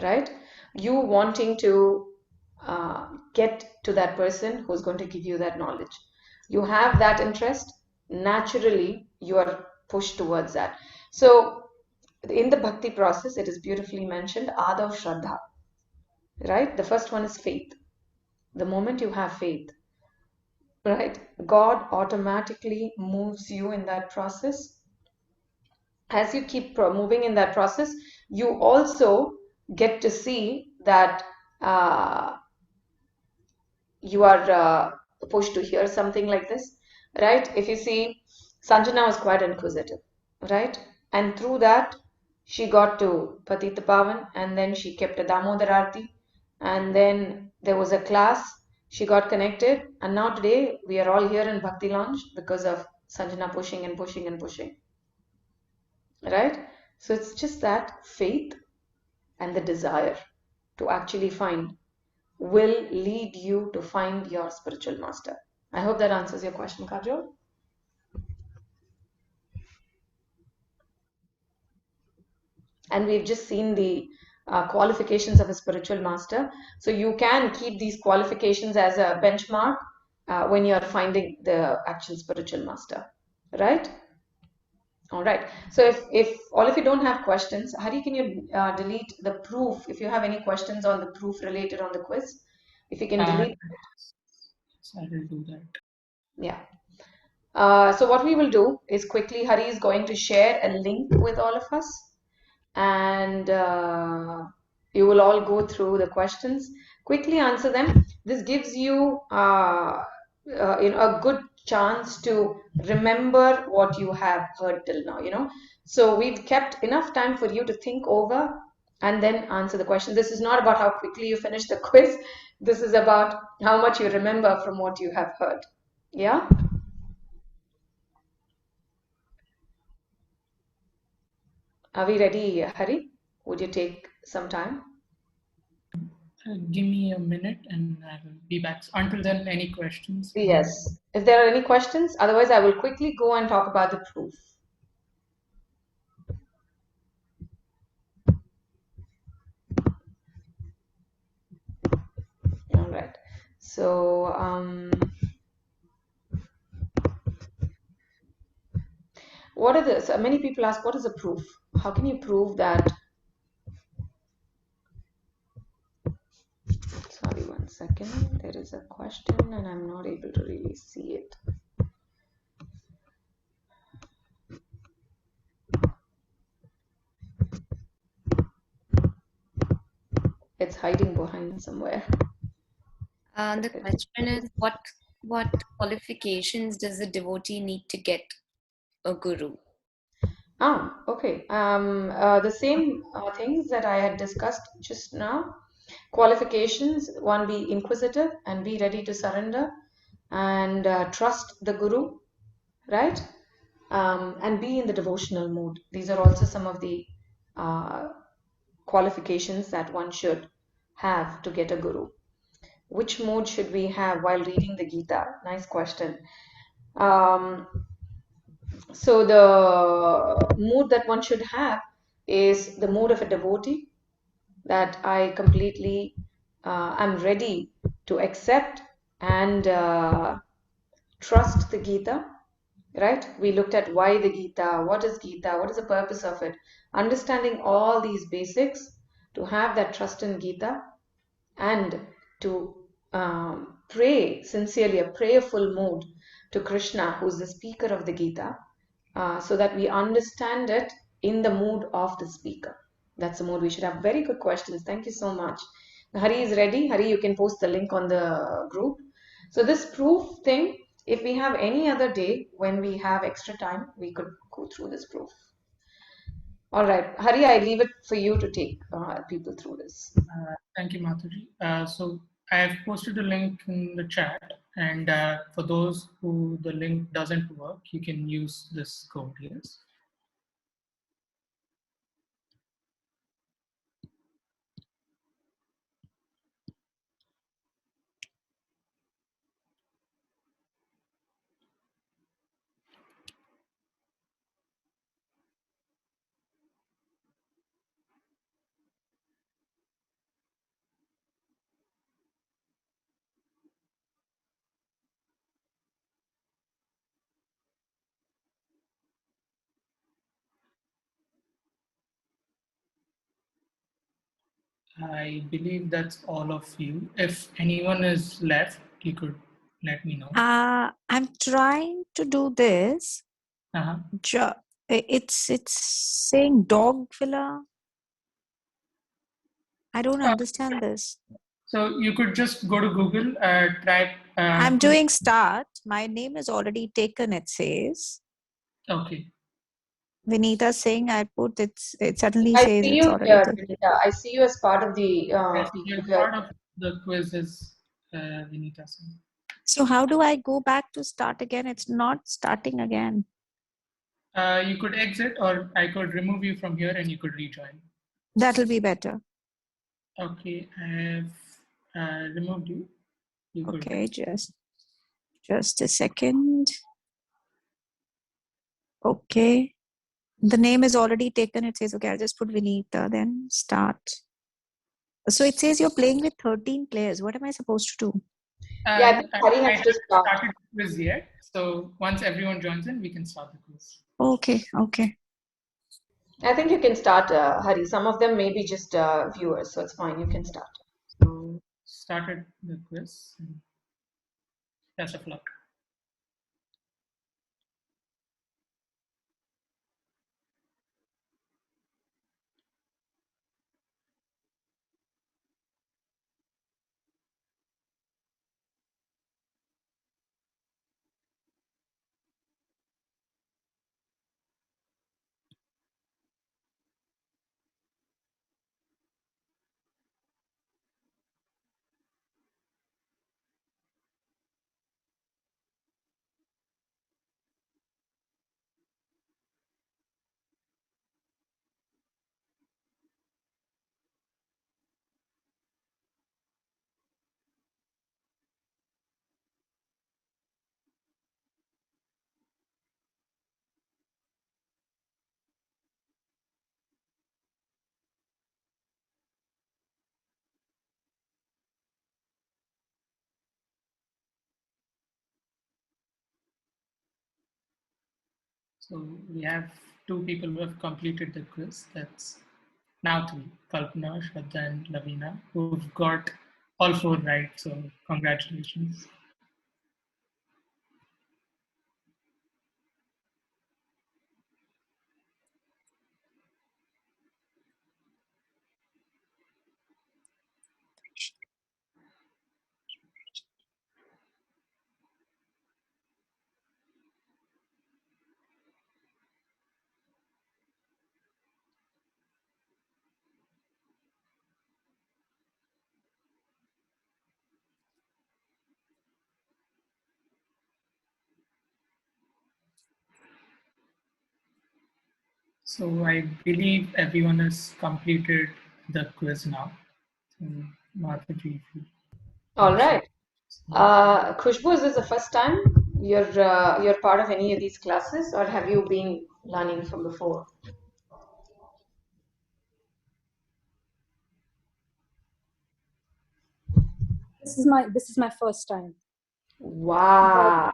right? You wanting to get to that person who's going to give you that knowledge. You have that interest, naturally you are pushed towards that. So in the bhakti process, it is beautifully mentioned, Adav Shraddha, right? The first one is faith. The moment you have faith, right, God automatically moves you in that process. As you keep moving in that process, you also get to see that you are pushed to hear something like this, right? If you see, Sanjana was quite inquisitive, right? And through that, she got to Patita Pavan, and then she kept a Damodar Arti, and then there was a class, she got connected, and now today we are all here in Bhakti Lounge because of Sanjana pushing and pushing and pushing, right? So it's just that faith and the desire to actually find will lead you to find your spiritual master. I hope that answers your question, Kajol. And we've just seen the qualifications of a spiritual master. So you can keep these qualifications as a benchmark when you're finding the actual spiritual master, right? All right. So if all of you don't have questions, Hari, can you delete the proof? If you have any questions on the proof related on the quiz, if you can delete. So I will do that. Yeah. So what we will do is quickly, Hari is going to share a link with all of us, and you will all go through the questions, quickly answer them. This gives you, a good chance to remember what you have heard till now. So we've kept enough time for you to think over and then answer the question. This is not about how quickly you finish the quiz. This is about how much you remember from what you have heard. Yeah. Are we ready, Hari? Would you take some time? Give me a minute and I'll be back. Until then, any questions? Yes. If there are any questions, otherwise I will quickly go and talk about the proof. All right. So, what are the, so many people ask, what is a proof? How can you prove that? Sorry, one second. There is a question and I'm not able to really see it. It's hiding behind somewhere. The question is, what qualifications does a devotee need to get a guru? Okay. The same things that I had discussed just now. Qualifications: one, be inquisitive and be ready to surrender and trust the guru, right? And be in the devotional mood. These are also some of the qualifications that one should have to get a guru. Which mood should we have while reading the Gita? Nice question. So the mood that one should have is the mood of a devotee, that I completely am ready to accept and trust the Gita, right? We looked at why the Gita, what is Gita, what is the purpose of it, understanding all these basics to have that trust in Gita and to pray sincerely, a prayerful mood to Krishna, who's the speaker of the Gita, so that we understand it in the mood of the speaker. That's the mood we should have. Very good questions. Thank you so much. Hari is ready. Hari, you can post the link on the group. So this proof thing, if we have any other day when we have extra time, we could go through this proof. All right, Hari, I leave it for you to take people through this. Thank you, Mataji. So I have posted a link in the chat, and for those who the link doesn't work, you can use this code. Yes. I believe that's all of you. If anyone is left, you could let me know. I'm trying to do this. Uh-huh. It's saying dog filler. I don't understand this. So you could just go to Google, type. I'm doing start. My name is already taken, it says. Okay. Vinita saying I put it suddenly I says see it's you already here, taken. Vinita. I see you as part of the Yes, people you're here. part of the quiz is Vinita. So how do I go back to start again? It's not starting again. You could exit, or I could remove you from here and you could rejoin. That'll be better. Okay, I have removed you. You could. Okay, just a second. Okay. The name is already taken. It says, okay, I'll just put Vinita, then start. So it says you're playing with 13 players. What am I supposed to do? Yeah, I think Hari I has to haven't start. started the quiz yet. So once everyone joins in, we can start the quiz. Okay, okay. I think you can start, Hari. Some of them may be just viewers, so it's fine. You can start. So started the quiz. Best of luck. So we have two people who have completed the quiz. That's now three, Kalpana, Shraddha, and Lavina, who've got all four right. So congratulations. So I believe everyone has completed the quiz now. So Mataji, if you All right. Khushbu, is this the first time you're part of any of these classes, or have you been learning from before? This is my first time. Wow.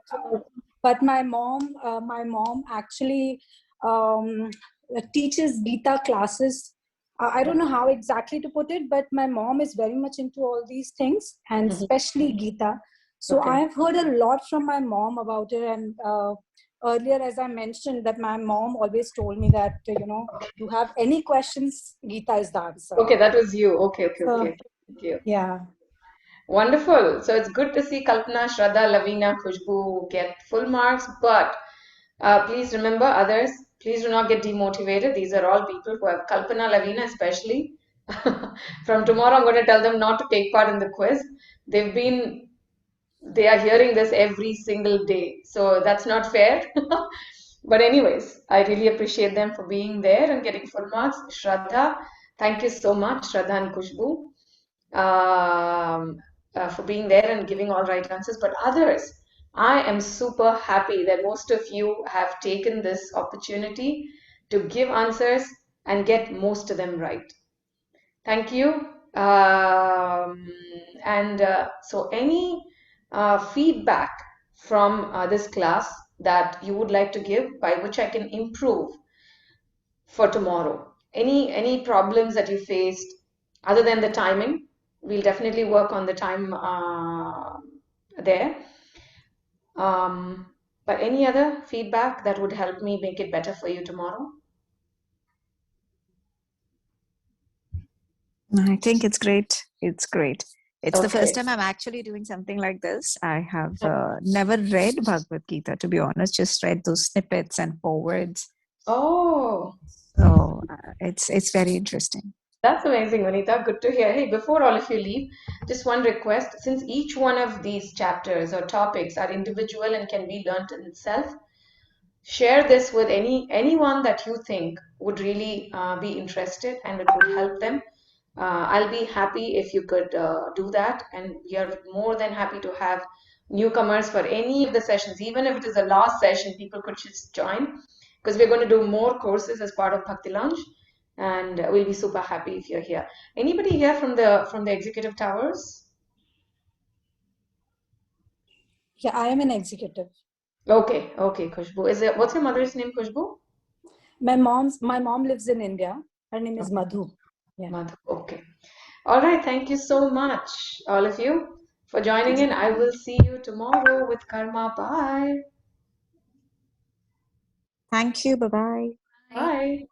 but my mom actually teaches Gita classes. I don't know how exactly to put it, but my mom is very much into all these things, and especially Gita. So Okay. I have heard a lot from my mom about it. And earlier, as I mentioned, that my mom always told me that, you have any questions, Gita is the answer. Okay, that was you. Okay. So, Thank you. yeah. Wonderful. So it's good to see Kalpana, Shraddha, Lavina, Khushbu get full marks, but please remember others, please do not get demotivated. These are all people who have, Kalpana, Lavina especially. From tomorrow, I'm going to tell them not to take part in the quiz. They are hearing this every single day. So that's not fair. But anyways, I really appreciate them for being there and getting full marks. Shraddha, thank you so much, Shraddha and Khushbu, for being there and giving all right answers. But others, I am super happy that most of you have taken this opportunity to give answers and get most of them right. Thank you. So any feedback from this class that you would like to give, by which I can improve for tomorrow? Any problems that you faced other than the timing? We'll definitely work on the time there. But any other feedback that would help me make it better for you tomorrow? I think it's great. It's great. It's the first Okay. time I'm actually doing something like this. I have never read Bhagavad Gita, to be honest, just read those snippets and forwards. Oh, So it's very interesting. that's amazing, Vanita. Good to hear. Hey, before all of you leave, just one request. Since each one of these chapters or topics are individual and can be learnt in itself, share this with anyone that you think would really be interested and it would help them. I'll be happy if you could do that, and we are more than happy to have newcomers for any of the sessions. Even if it is the last session, people could just join, because we're going to do more courses as part of Bhakti Lounge, and we'll be super happy if you're here. Anybody here from the executive towers? Yeah, I am an executive. Okay, Khushbu. What's your mother's name, Khushbu? My mom lives in India. Her name is Madhu. Yeah. Madhu. Okay. All right. Thank you so much, all of you, for joining in. I will see you tomorrow with Karma. Bye. Thank you. Bye-bye. Bye.